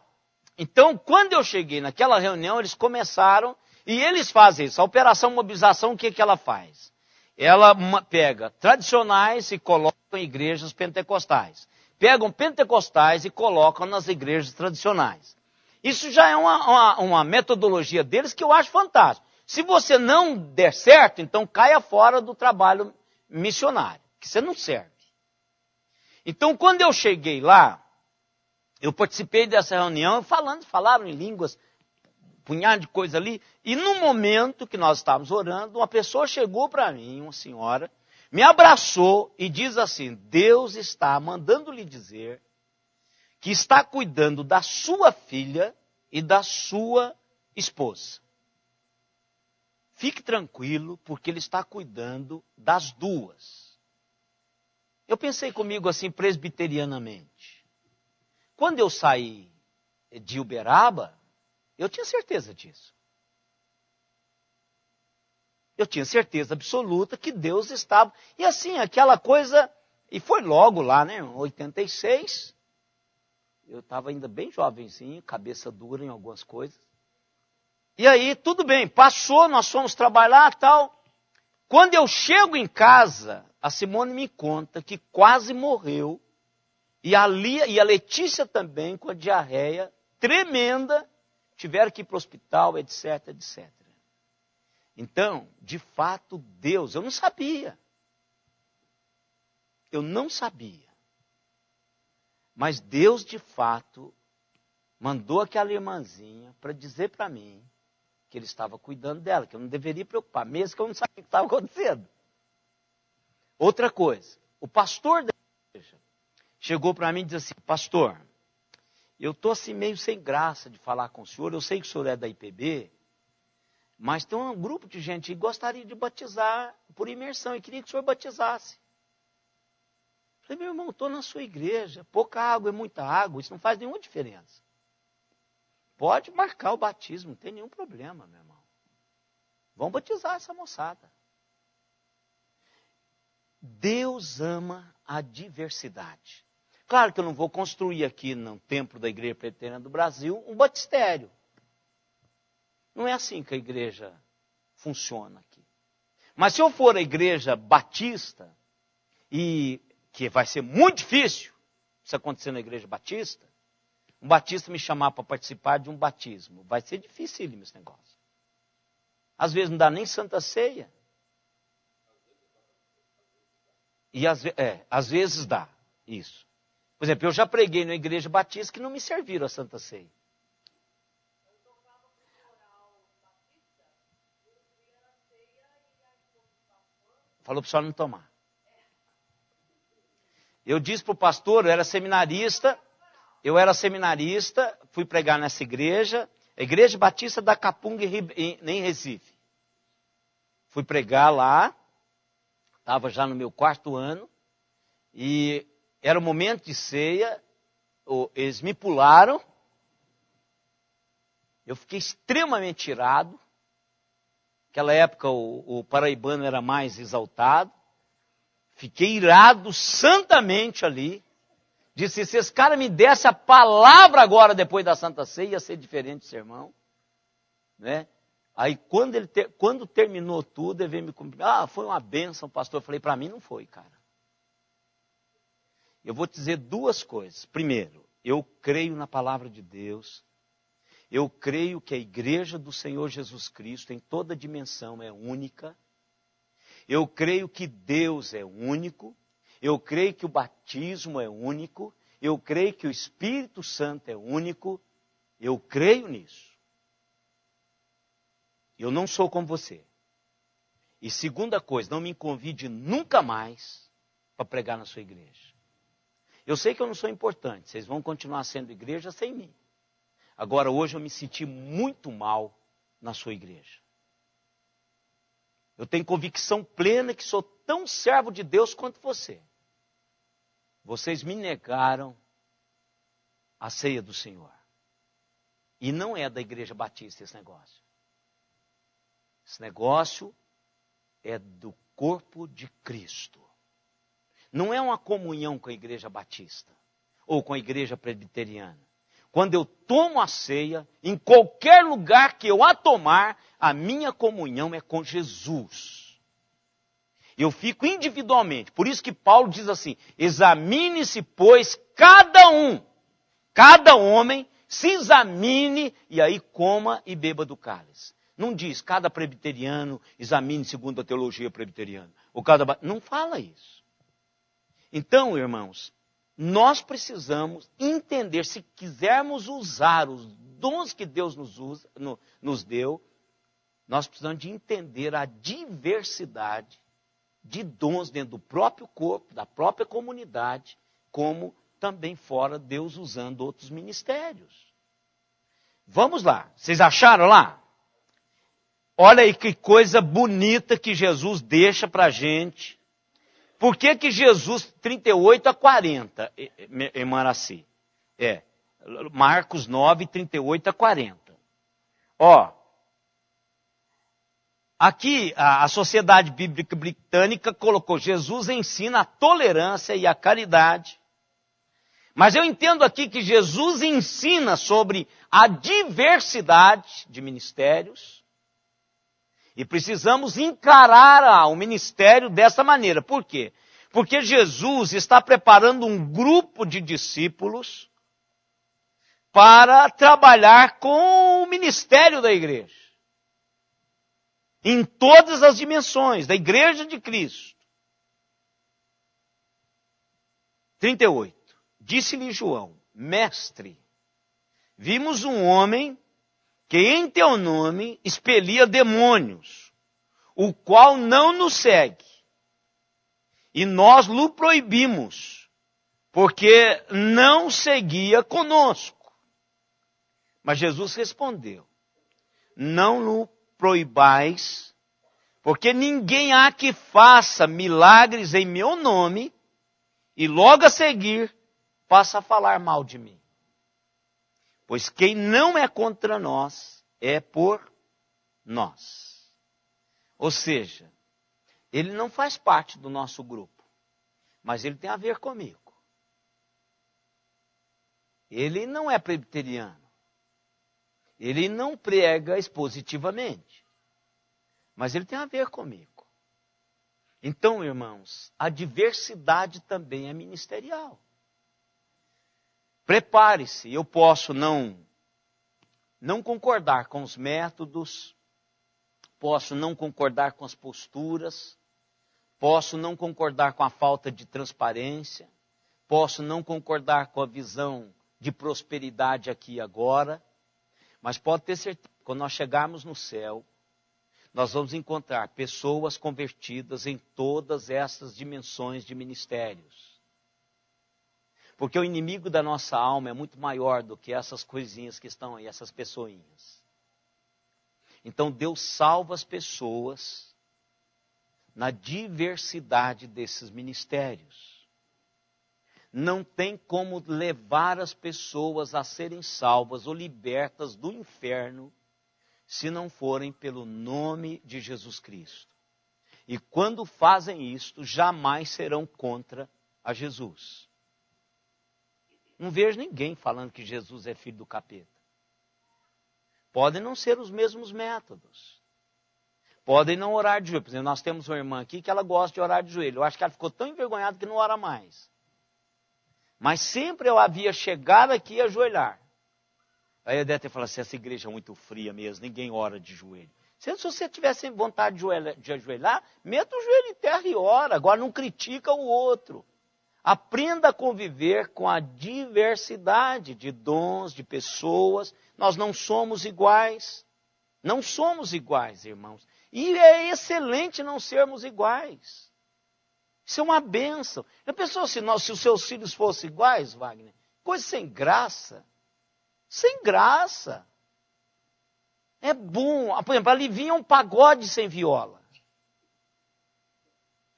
Então quando eu cheguei naquela reunião, eles começaram, e eles fazem isso. A operação mobilização, o que ela faz? Ela pega tradicionais e coloca em igrejas pentecostais. Pegam pentecostais e colocam nas igrejas tradicionais. Isso já é uma metodologia deles que eu acho fantástico. Se você não der certo, então caia fora do trabalho missionário, que você não serve. Então, quando eu cheguei lá, eu participei dessa reunião, falaram em línguas, punhado de coisa ali, e no momento que nós estávamos orando, uma pessoa chegou para mim, uma senhora, me abraçou e diz assim, Deus está mandando lhe dizer que está cuidando da sua filha e da sua esposa. Fique tranquilo, porque Ele está cuidando das duas. Eu pensei comigo assim, presbiterianamente. Quando eu saí de Uberaba, eu tinha certeza disso. Eu tinha certeza absoluta que Deus estava. E assim, aquela coisa, e foi logo lá, né, em 86, eu estava ainda bem jovenzinho, cabeça dura em algumas coisas. E aí, tudo bem, passou, nós fomos trabalhar e tal. Quando eu chego em casa, a Simone me conta que quase morreu. E a Letícia também, com a diarreia tremenda, tiveram que ir para o hospital, etc, etc. Então, de fato, Deus, eu não sabia. Eu não sabia. Mas Deus, de fato, mandou aquela irmãzinha para dizer para mim que Ele estava cuidando dela, que eu não deveria preocupar, mesmo que eu não sabia o que estava acontecendo. Outra coisa, o pastor da igreja chegou para mim e disse assim, pastor, eu estou assim meio sem graça de falar com o senhor, eu sei que o senhor é da IPB, mas tem um grupo de gente que gostaria de batizar por imersão e queria que o senhor batizasse. Eu falei, meu irmão, estou na sua igreja, pouca água é muita água, isso não faz nenhuma diferença. Pode marcar o batismo, não tem nenhum problema, meu irmão. Vamos batizar essa moçada. Deus ama a diversidade. Claro que eu não vou construir aqui no templo da Igreja Presbiteriana do Brasil um batistério. Não é assim que a igreja funciona aqui. Mas se eu for a igreja batista, e que vai ser muito difícil isso acontecer na igreja batista, um batista me chamar para participar de um batismo, vai ser dificílimo esse negócio. Às vezes não dá nem Santa Ceia. E às vezes dá isso. Por exemplo, eu já preguei na igreja batista que não me serviram a Santa Ceia. Falou para o senhor não tomar. Eu disse para o pastor, eu era seminarista, fui pregar nessa igreja, a Igreja Batista da Capunga em Recife. Fui pregar lá, estava já no meu 4º ano, e era o momento de ceia, eles me pularam, eu fiquei extremamente irado. Naquela época o paraibano era mais exaltado. Fiquei irado santamente ali. Disse, se esse cara me desse a palavra agora depois da Santa Ceia, ia ser diferente o sermão. Né? Aí quando terminou tudo, ele veio me cumprimentar. Foi uma bênção, pastor. Eu falei, para mim não foi, cara. Eu vou te dizer 2 coisas. Primeiro, eu creio na palavra de Deus. Eu creio que a igreja do Senhor Jesus Cristo, em toda dimensão, é única. Eu creio que Deus é único. Eu creio que o batismo é único. Eu creio que o Espírito Santo é único. Eu creio nisso. Eu não sou como você. E segunda coisa, não me convide nunca mais para pregar na sua igreja. Eu sei que eu não sou importante. Vocês vão continuar sendo igreja sem mim. Agora, hoje eu me senti muito mal na sua igreja. Eu tenho convicção plena que sou tão servo de Deus quanto você. Vocês me negaram a ceia do Senhor. E não é da Igreja Batista esse negócio. Esse negócio é do corpo de Cristo. Não é uma comunhão com a Igreja Batista ou com a Igreja Presbiteriana. Quando eu tomo a ceia, em qualquer lugar que eu a tomar, a minha comunhão é com Jesus. Eu fico individualmente. Por isso que Paulo diz assim, examine-se, pois, cada homem, se examine, e aí coma e beba do cálice. Não diz, cada presbiteriano examine segundo a teologia presbiteriana. Não fala isso. Então, irmãos, nós precisamos entender, se quisermos usar os dons que Deus nos deu, nós precisamos de entender a diversidade de dons dentro do próprio corpo, da própria comunidade, como também fora Deus usando outros ministérios. Vamos lá, vocês acharam lá? Olha aí que coisa bonita que Jesus deixa para a gente. Por que Jesus, 38-40, irmã Araci? Marcos 9, 38-40. Aqui, a Sociedade Bíblica Britânica colocou: Jesus ensina a tolerância e a caridade. Mas eu entendo aqui que Jesus ensina sobre a diversidade de ministérios. E precisamos encarar o ministério dessa maneira. Por quê? Porque Jesus está preparando um grupo de discípulos para trabalhar com o ministério da igreja. Em todas as dimensões da igreja de Cristo. 38. Disse-lhe João: Mestre, vimos um homem que em teu nome expelia demônios, o qual não nos segue. E nós lhe proibimos, porque não seguia conosco. Mas Jesus respondeu: Não lhe proibais, porque ninguém há que faça milagres em meu nome, e logo a seguir passa a falar mal de mim. Pois quem não é contra nós, é por nós. Ou seja, ele não faz parte do nosso grupo, mas ele tem a ver comigo. Ele não é presbiteriano. Ele não prega expositivamente, mas ele tem a ver comigo. Então, irmãos, a diversidade também é ministerial. Prepare-se, eu posso não concordar com os métodos, posso não concordar com as posturas, posso não concordar com a falta de transparência, posso não concordar com a visão de prosperidade aqui e agora, mas pode ter certeza, quando nós chegarmos no céu, nós vamos encontrar pessoas convertidas em todas essas dimensões de ministérios. Porque o inimigo da nossa alma é muito maior do que essas coisinhas que estão aí, essas pessoinhas. Então Deus salva as pessoas na diversidade desses ministérios. Não tem como levar as pessoas a serem salvas ou libertas do inferno se não forem pelo nome de Jesus Cristo. E quando fazem isto, jamais serão contra a Jesus. Não vejo ninguém falando que Jesus é filho do capeta. Podem não ser os mesmos métodos. Podem não orar de joelho. Por exemplo, nós temos uma irmã aqui que ela gosta de orar de joelho. Eu acho que ela ficou tão envergonhada que não ora mais. Mas sempre eu havia chegado aqui e ajoelhar. Aí eu deve ter falado assim: essa igreja é muito fria mesmo, ninguém ora de joelho. Se você tivesse vontade de ajoelhar, meta o joelho em terra e ora. Agora não critica o outro. Aprenda a conviver com a diversidade de dons, de pessoas. Nós não somos iguais. Não somos iguais, irmãos. E é excelente não sermos iguais. Isso é uma bênção. Já pensou se os seus filhos fossem iguais, Wagner? Coisa sem graça. Sem graça. É bom. Por exemplo, ali vinha um pagode sem viola.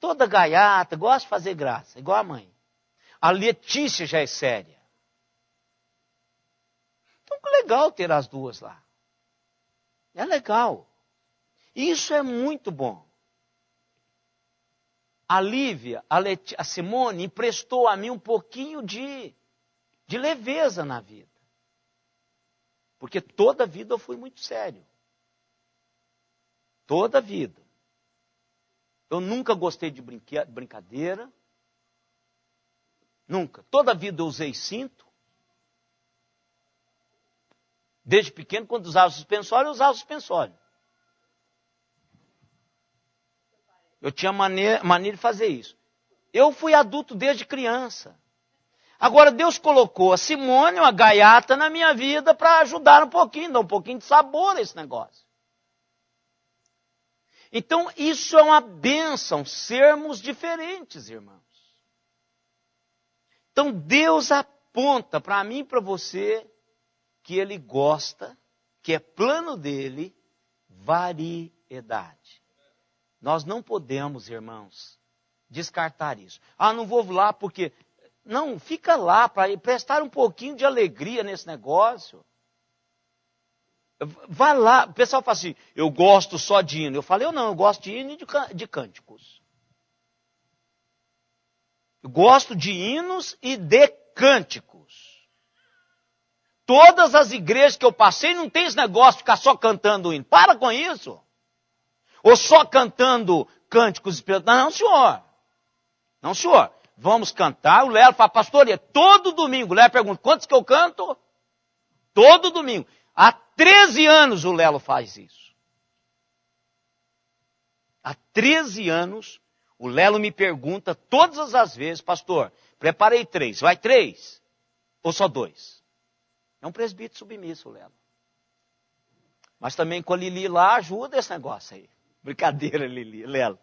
Toda gaiata, gosta de fazer graça, igual a mãe. A Letícia já é séria. Então, que legal ter as duas lá. É legal. Isso é muito bom. A Lívia, a Simone, emprestou a mim um pouquinho de leveza na vida. Porque toda a vida eu fui muito sério. Toda a vida. Eu nunca gostei de brincadeira. Nunca. Toda a vida eu usei cinto. Desde pequeno, quando usava suspensório, eu usava suspensório. Eu tinha mania de fazer isso. Eu fui adulto desde criança. Agora Deus colocou a Simone, uma gaiata, na minha vida para ajudar um pouquinho, dar um pouquinho de sabor a esse negócio. Então isso é uma bênção, sermos diferentes, irmãos. Então Deus aponta para mim e para você que Ele gosta, que é plano dele, variedade. Nós não podemos, irmãos, descartar isso. Não vou lá porque... Não, fica lá para prestar um pouquinho de alegria nesse negócio. Vai lá, o pessoal fala assim, eu gosto só de hino. Eu falei, eu gosto de hino e de cânticos. Eu gosto de hinos e de cânticos. Todas as igrejas que eu passei não tem esse negócio de ficar só cantando hino. Para com isso. Ou só cantando cânticos espirituais. Não, senhor. Não, senhor. Vamos cantar. O Lelo fala, pastor, é todo domingo. O Lelo pergunta, quantos que eu canto? Todo domingo. Há 13 anos o Lelo faz isso. Há 13 anos, o Lelo me pergunta todas as vezes, pastor, preparei 3. Vai 3? Ou só 2? É um presbítero submisso, o Lelo. Mas também com a Lili lá, ajuda esse negócio aí. Brincadeira, Lili, Lelo.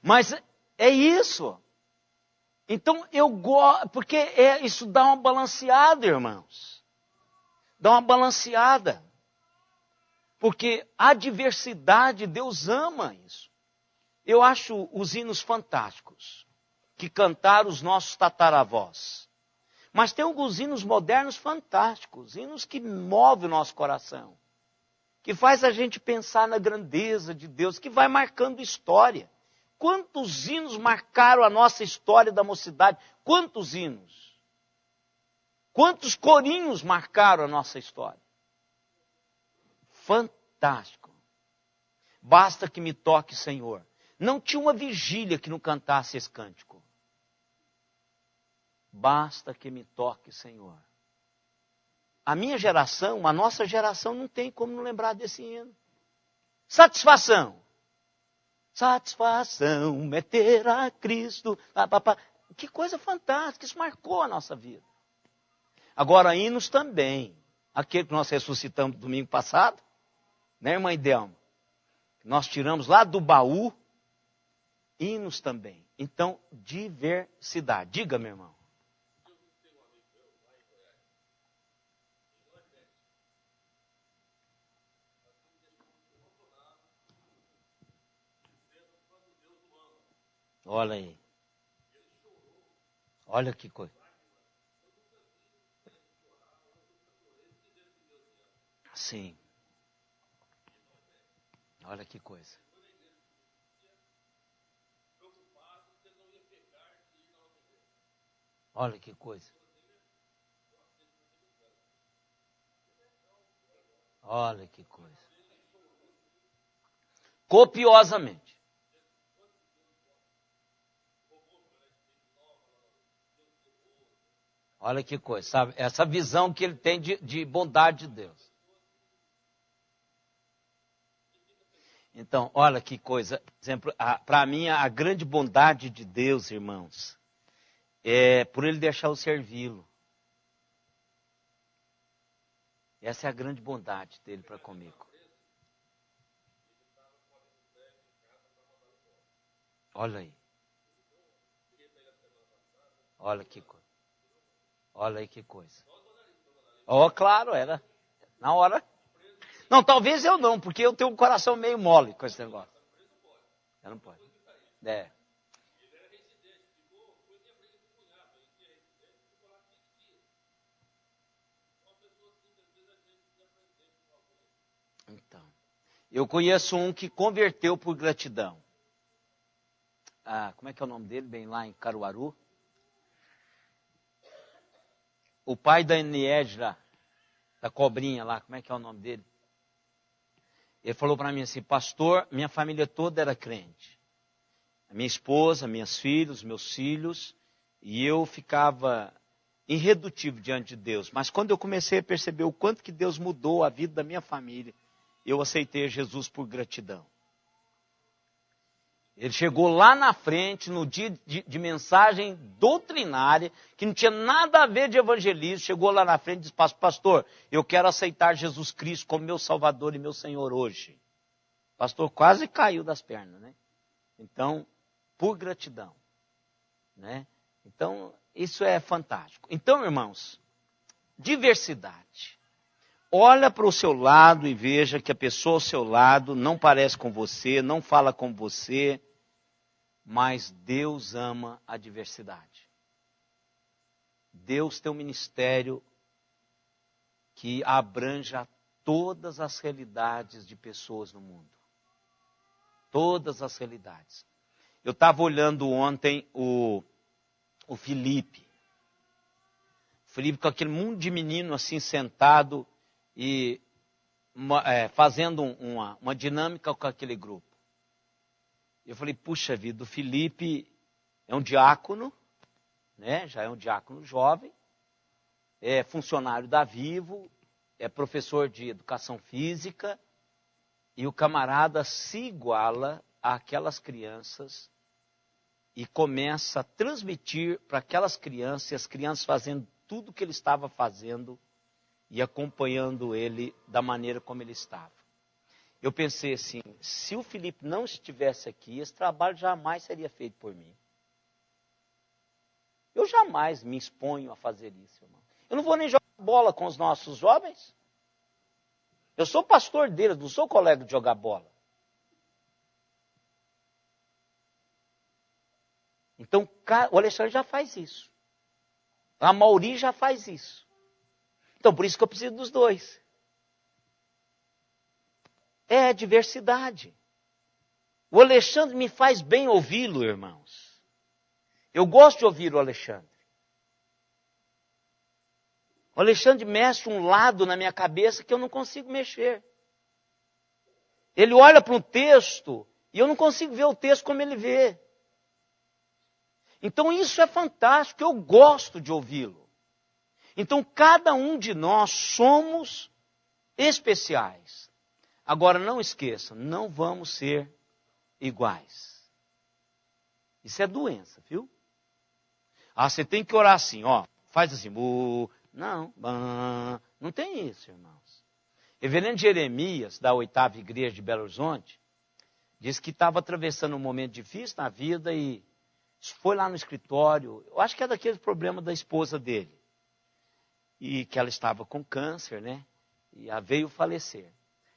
Mas é isso. Então eu gosto, porque isso dá uma balanceada, irmãos. Dá uma balanceada. Porque a diversidade, Deus ama isso. Eu acho os hinos fantásticos, que cantaram os nossos tataravós. Mas tem alguns hinos modernos fantásticos, hinos que movem o nosso coração, que faz a gente pensar na grandeza de Deus, que vai marcando história. Quantos hinos marcaram a nossa história da mocidade? Quantos hinos? Quantos corinhos marcaram a nossa história? Fantástico. Basta que me toque, Senhor. Não tinha uma vigília que não cantasse esse cântico. Basta que me toque, Senhor. A minha geração, a nossa geração, não tem como não lembrar desse hino. Satisfação. Satisfação é ter a Cristo. Que coisa fantástica, isso marcou a nossa vida. Agora, hinos também. Aquele que nós ressuscitamos domingo passado, né, irmã Idelma? Nós tiramos lá do baú, hinos também. Então, diversidade. Diga, meu irmão. Olha aí. Olha que coisa. Sim. Olha que coisa. Olha que coisa. Olha que coisa. Copiosamente. Olha que coisa, sabe? Essa visão que ele tem de bondade de Deus. Então, olha que coisa. Exemplo, para mim, a grande bondade de Deus, irmãos, é por ele deixar eu servi-lo. Essa é a grande bondade dele para comigo. Olha aí. Olha que coisa. Olha aí que coisa. Oh, claro, era. Na hora. Não, talvez eu não, porque eu tenho um coração meio mole com esse negócio. Eu não pode. É. Então, eu conheço um que converteu por gratidão. Como é que é o nome dele? Bem lá em Caruaru. O pai da Enied lá, da cobrinha lá, como é que é o nome dele? Ele falou para mim assim, pastor, minha família toda era crente. A minha esposa, meus filhos, e eu ficava irredutível diante de Deus. Mas quando eu comecei a perceber o quanto que Deus mudou a vida da minha família, eu aceitei Jesus por gratidão. Ele chegou lá na frente, no dia de mensagem doutrinária, que não tinha nada a ver de evangelismo, chegou lá na frente e disse, pastor, eu quero aceitar Jesus Cristo como meu Salvador e meu Senhor hoje. O pastor quase caiu das pernas, né? Então, por gratidão, né? Então, isso é fantástico. Então, irmãos, diversidade. Olha para o seu lado e veja que a pessoa ao seu lado não parece com você, não fala com você, mas Deus ama a diversidade. Deus tem um ministério que abranja todas as realidades de pessoas no mundo. Todas as realidades. Eu estava olhando ontem o Felipe. Felipe com aquele mundo de menino assim sentado e fazendo uma dinâmica com aquele grupo. Eu falei, puxa vida, o Felipe é um diácono, né? Já é um diácono jovem, é funcionário da Vivo, é professor de educação física, e o camarada se iguala àquelas crianças e começa a transmitir para aquelas crianças, e as crianças fazendo tudo o que ele estava fazendo e acompanhando ele da maneira como ele estava. Eu pensei assim, se o Felipe não estivesse aqui, esse trabalho jamais seria feito por mim. Eu jamais me exponho a fazer isso, irmão. Eu não vou nem jogar bola com os nossos jovens. Eu sou pastor deles, não sou colega de jogar bola. Então, o Alexandre já faz isso. A Mauri já faz isso. Então, por isso que eu preciso dos dois. É diversidade. O Alexandre me faz bem ouvi-lo, irmãos. Eu gosto de ouvir o Alexandre. O Alexandre mexe um lado na minha cabeça que eu não consigo mexer. Ele olha para um texto e eu não consigo ver o texto como ele vê. Então isso é fantástico, eu gosto de ouvi-lo. Então cada um de nós somos especiais. Agora não esqueçam, não vamos ser iguais. Isso é doença, viu? Você tem que orar assim, faz assim, não, não tem isso, irmãos. Reverendo Jeremias, da 8ª Igreja de Belo Horizonte, disse que estava atravessando um momento difícil na vida e foi lá no escritório, eu acho que é daquele problema da esposa dele, e que ela estava com câncer, né? E a veio falecer.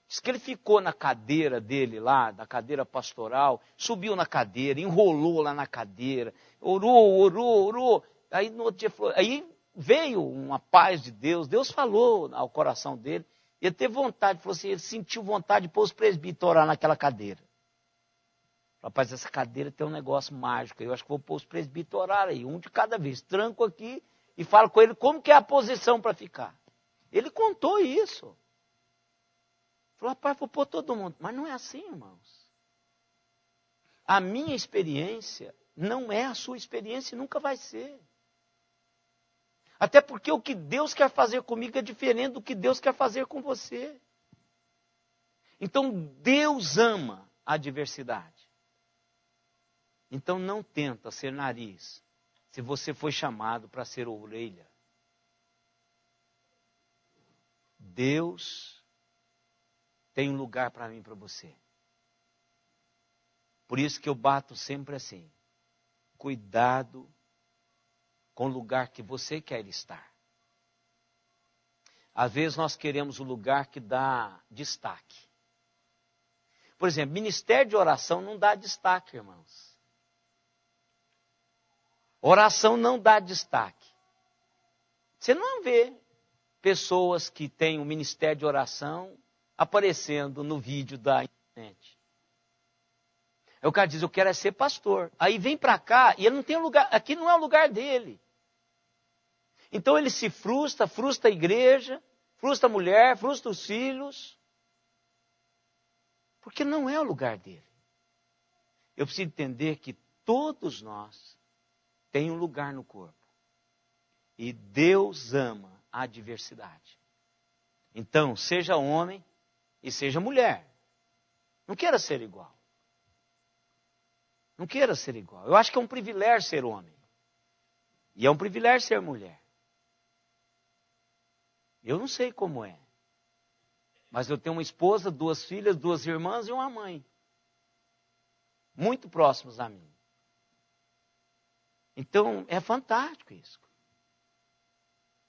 Diz que ele ficou na cadeira dele lá, da cadeira pastoral, subiu na cadeira, enrolou lá na cadeira, orou. Aí no outro dia falou, aí veio uma paz de Deus, Deus falou ao coração dele, e ele teve vontade, falou assim, ele sentiu vontade de pôr os presbíteros a orar naquela cadeira. Rapaz, essa cadeira tem um negócio mágico, eu acho que vou pôr os presbíteros a orar aí, um de cada vez, tranco aqui e falo com ele como que é a posição para ficar. Ele contou isso. Falou, rapaz, vou pôr todo mundo. Mas não é assim, irmãos. A minha experiência não é a sua experiência e nunca vai ser. Até porque o que Deus quer fazer comigo é diferente do que Deus quer fazer com você. Então, Deus ama a diversidade. Então, não tenta ser nariz, se você foi chamado para ser orelha. Deus tem um lugar para mim e para você. Por isso que eu bato sempre assim. Cuidado com o lugar que você quer estar. Às vezes nós queremos o lugar que dá destaque. Por exemplo, ministério de oração não dá destaque, irmãos. Oração não dá destaque. Você não vê pessoas que têm um ministério de oração aparecendo no vídeo da internet. Aí o cara diz, eu quero ser pastor. Aí vem para cá e ele não tem lugar, aqui não é o lugar dele. Então ele se frustra a igreja, frustra a mulher, frustra os filhos. Porque não é o lugar dele. Eu preciso entender que todos nós temos um lugar no corpo. E Deus ama a diversidade. Então, seja homem e seja mulher. Não queira ser igual. Não queira ser igual. Eu acho que é um privilégio ser homem. E é um privilégio ser mulher. Eu não sei como é. Mas eu tenho uma esposa, 2 filhas, 2 irmãs e uma mãe. Muito próximos a mim. Então, é fantástico isso.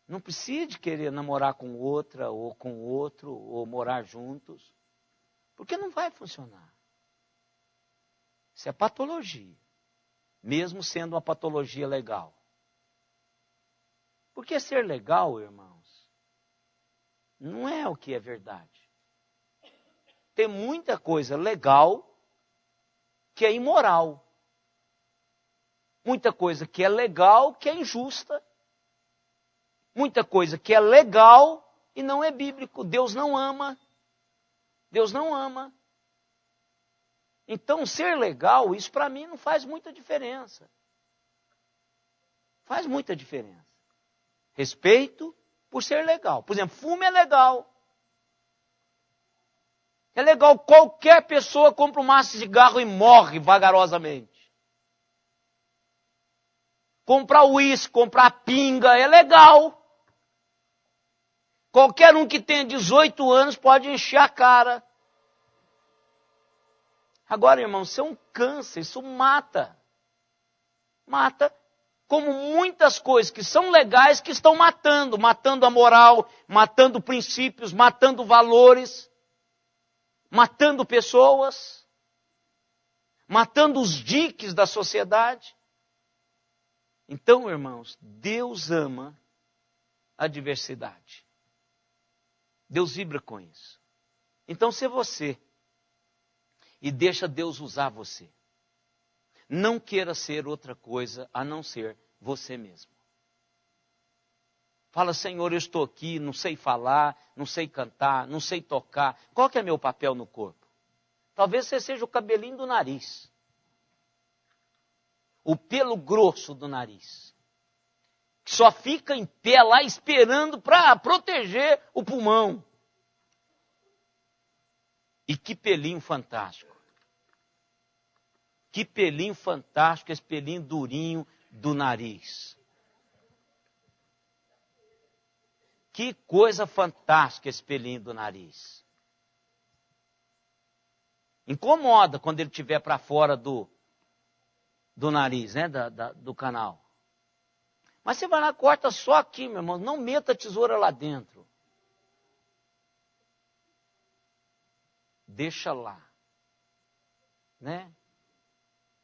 Não precisa de querer namorar com outra, ou com outro, ou morar juntos. Porque não vai funcionar. Isso é patologia. Mesmo sendo uma patologia legal. Porque ser legal, irmãos, não é o que é verdade. Tem muita coisa legal que é imoral. Muita coisa que é legal que é injusta. Muita coisa que é legal e não é bíblico. Deus não ama. Deus não ama. Então, ser legal, isso para mim não faz muita diferença. Faz muita diferença. Respeito por ser legal. Por exemplo, fumo é legal. É legal, qualquer pessoa compra um maço de cigarro e morre vagarosamente. Comprar uísque, comprar pinga, é legal. Qualquer um que tenha 18 anos pode encher a cara. Agora, irmão, isso é um câncer, isso mata. Mata, como muitas coisas que são legais que estão matando. Matando a moral, matando princípios, matando valores, matando pessoas, matando os diques da sociedade. Então, irmãos, Deus ama a diversidade. Deus vibra com isso. Então, se você e deixa Deus usar você. Não queira ser outra coisa a não ser você mesmo. Fala, Senhor, eu estou aqui, não sei falar, não sei cantar, não sei tocar. Qual que é meu papel no corpo? Talvez você seja o cabelinho do nariz. O pelo grosso do nariz. Que só fica em pé lá esperando para proteger o pulmão. E que pelinho fantástico. Que pelinho fantástico, esse pelinho durinho do nariz. Que coisa fantástica esse pelinho do nariz. Incomoda quando ele estiver para fora do nariz, né, do canal. Mas você vai lá, corta só aqui, meu irmão. Não meta a tesoura lá dentro. Deixa lá. Né?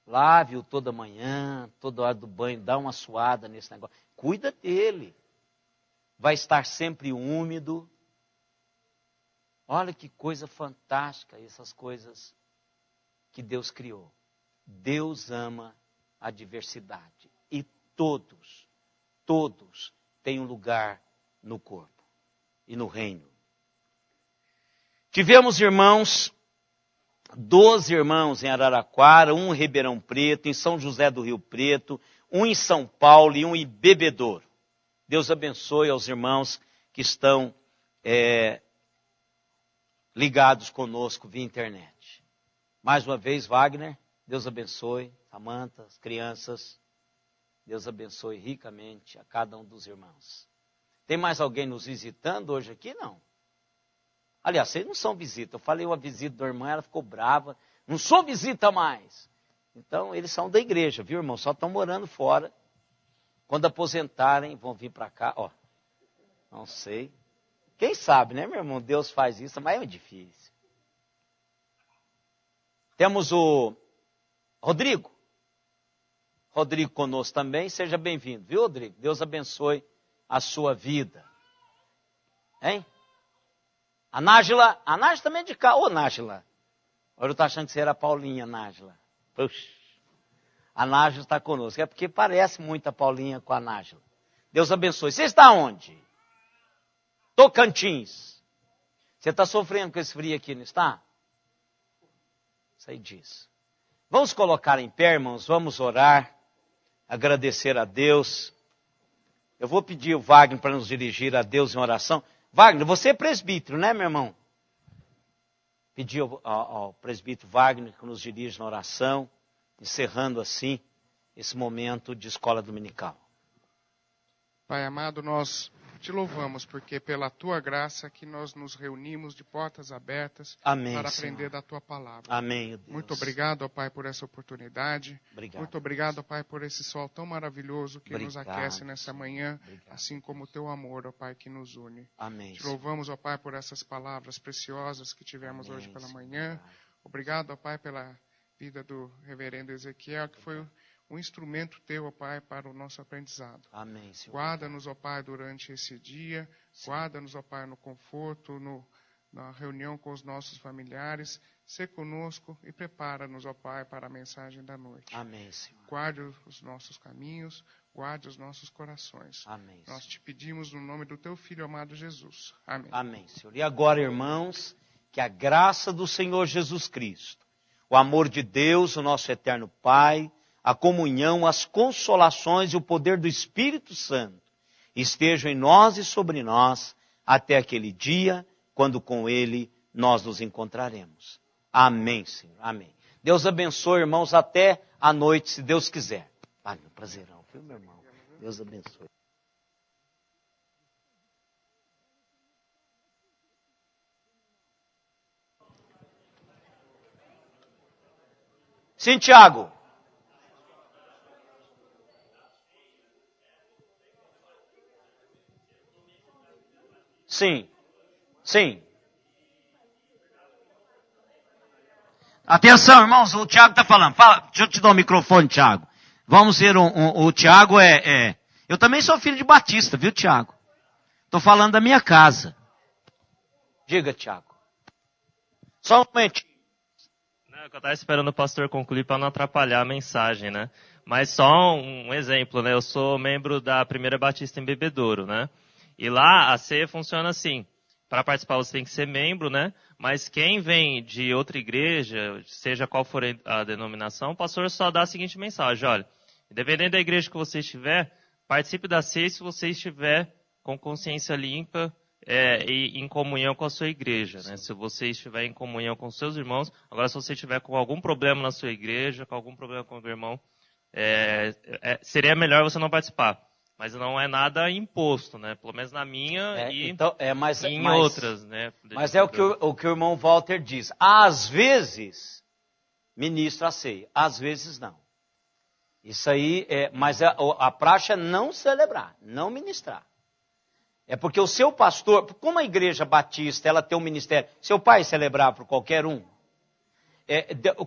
Lave-o toda manhã, toda hora do banho, dá uma suada nesse negócio. Cuida dele. Vai estar sempre úmido. Olha que coisa fantástica essas coisas que Deus criou. Deus ama a diversidade. E todos têm um lugar no corpo e no reino. Tivemos irmãos, 12 irmãos em Araraquara, um em Ribeirão Preto, em São José do Rio Preto, um em São Paulo e um em Bebedouro. Deus abençoe aos irmãos que estão ligados conosco via internet. Mais uma vez, Wagner, Deus abençoe, Samanta, as crianças. Deus abençoe ricamente a cada um dos irmãos. Tem mais alguém nos visitando hoje aqui? Não. Aliás, vocês não são visita. Eu falei uma visita da irmã, ela ficou brava. Não sou visita mais. Então, eles são da igreja, viu, irmão? Só estão morando fora. Quando aposentarem, vão vir para cá. Ó, não sei. Quem sabe, né, meu irmão? Deus faz isso, mas é difícil. Temos o Rodrigo. Rodrigo conosco também. Seja bem-vindo, viu, Rodrigo? Deus abençoe a sua vida. Hein? A Nájila também é de cá. Ô, Nájila. Agora eu estou achando que você era a Paulinha, Nájila. Puxa. A Nájila está conosco. É porque parece muito a Paulinha com a Nájila. Deus abençoe. Você está onde? Tocantins. Você está sofrendo com esse frio aqui, não está? Sei disso. Vamos colocar em pé, irmãos. Vamos orar. Agradecer a Deus. Eu vou pedir o Wagner para nos dirigir a Deus em oração. Wagner, você é presbítero, né, meu irmão? Pedir ao presbítero Wagner que nos dirija na oração, encerrando assim esse momento de escola dominical. Pai amado, nós te louvamos, porque pela tua graça que nós nos reunimos de portas abertas. Amém, para aprender Senhor. Da tua palavra. Amém, Deus. Muito obrigado, ó Pai, por essa oportunidade. Obrigado, muito obrigado, ó Pai, por esse sol tão maravilhoso que nos aquece nessa Senhor. manhã, Obrigado. assim como o teu amor, ó Pai, que nos une. Amém, te louvamos, ó Pai, por essas palavras preciosas que tivemos Amém, hoje pela Senhor. manhã. Obrigado, ó Pai, pela vida do reverendo Ezequiel, que foi um instrumento teu, ó Pai, para o nosso aprendizado. Amém, Senhor. Guarda-nos, ó Pai, durante esse dia. Guarda-nos, ó Pai, no conforto, na reunião com os nossos familiares. Sê conosco e prepara-nos, ó Pai, para a mensagem da noite. Amém, Senhor. Guarde os nossos caminhos, guarde os nossos corações. Amém, Nós te pedimos no nome do teu Filho amado Jesus. Amém. Amém, Senhor. E agora, irmãos, que a graça do Senhor Jesus Cristo, o amor de Deus, o nosso eterno Pai, a comunhão, as consolações e o poder do Espírito Santo estejam em nós e sobre nós até aquele dia, quando com Ele nós nos encontraremos. Amém, Senhor. Amém. Deus abençoe, irmãos, até a noite, se Deus quiser. Ai, meu prazerão, viu, meu irmão? Deus abençoe. Sim, Tiago. Sim. Sim. Atenção, irmãos, o Tiago está falando. Fala, deixa eu te dar o microfone, Tiago. Vamos ver, o Tiago Eu também sou filho de Batista, viu, Tiago? Estou falando da minha casa. Diga, Tiago. Só um momentinho. Eu estava esperando o pastor concluir para não atrapalhar a mensagem, né? Mas só um exemplo, né? Eu sou membro da Primeira Batista em Bebedouro, né? E lá a ceia funciona assim. Para participar você tem que ser membro, né? Mas quem vem de outra igreja, seja qual for a denominação, o pastor só dá a seguinte mensagem: olha, independente da igreja que você estiver, participe da ceia se você estiver com consciência limpa e em comunhão com a sua igreja, né? Se você estiver em comunhão com seus irmãos. Agora, se você estiver com algum problema na sua igreja, com algum problema com o irmão, seria melhor você não participar. Mas não é nada imposto, né? Pelo menos na minha e em outras, né? Mas é o que o irmão Walter diz. Às vezes, ministra a ceia. Às vezes, não. Isso aí mas a praxe é não celebrar, não ministrar. É porque o seu pastor, como a igreja batista, ela tem um ministério. Seu pai celebrar por qualquer um.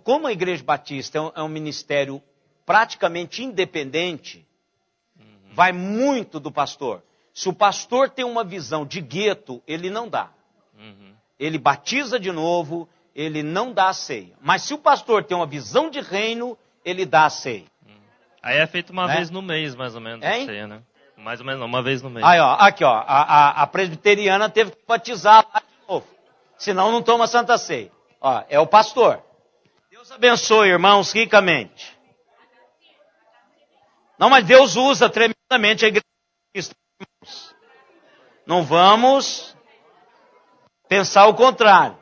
Como a igreja batista é um ministério praticamente independente, vai muito do pastor. Se o pastor tem uma visão de gueto, ele não dá. Ele batiza de novo, ele não dá a ceia. Mas se o pastor tem uma visão de reino, ele dá a ceia. Aí é feito uma vez no mês, mais ou menos, a ceia, né? Mais ou menos não, uma vez no mês. Aí, ó, aqui, ó, a presbiteriana teve que batizar lá de novo. Senão não toma Santa Ceia. Ó, é o pastor. Deus abençoe, irmãos, ricamente. Não, mas Deus usa tremendamente a igreja. Não vamos pensar o contrário.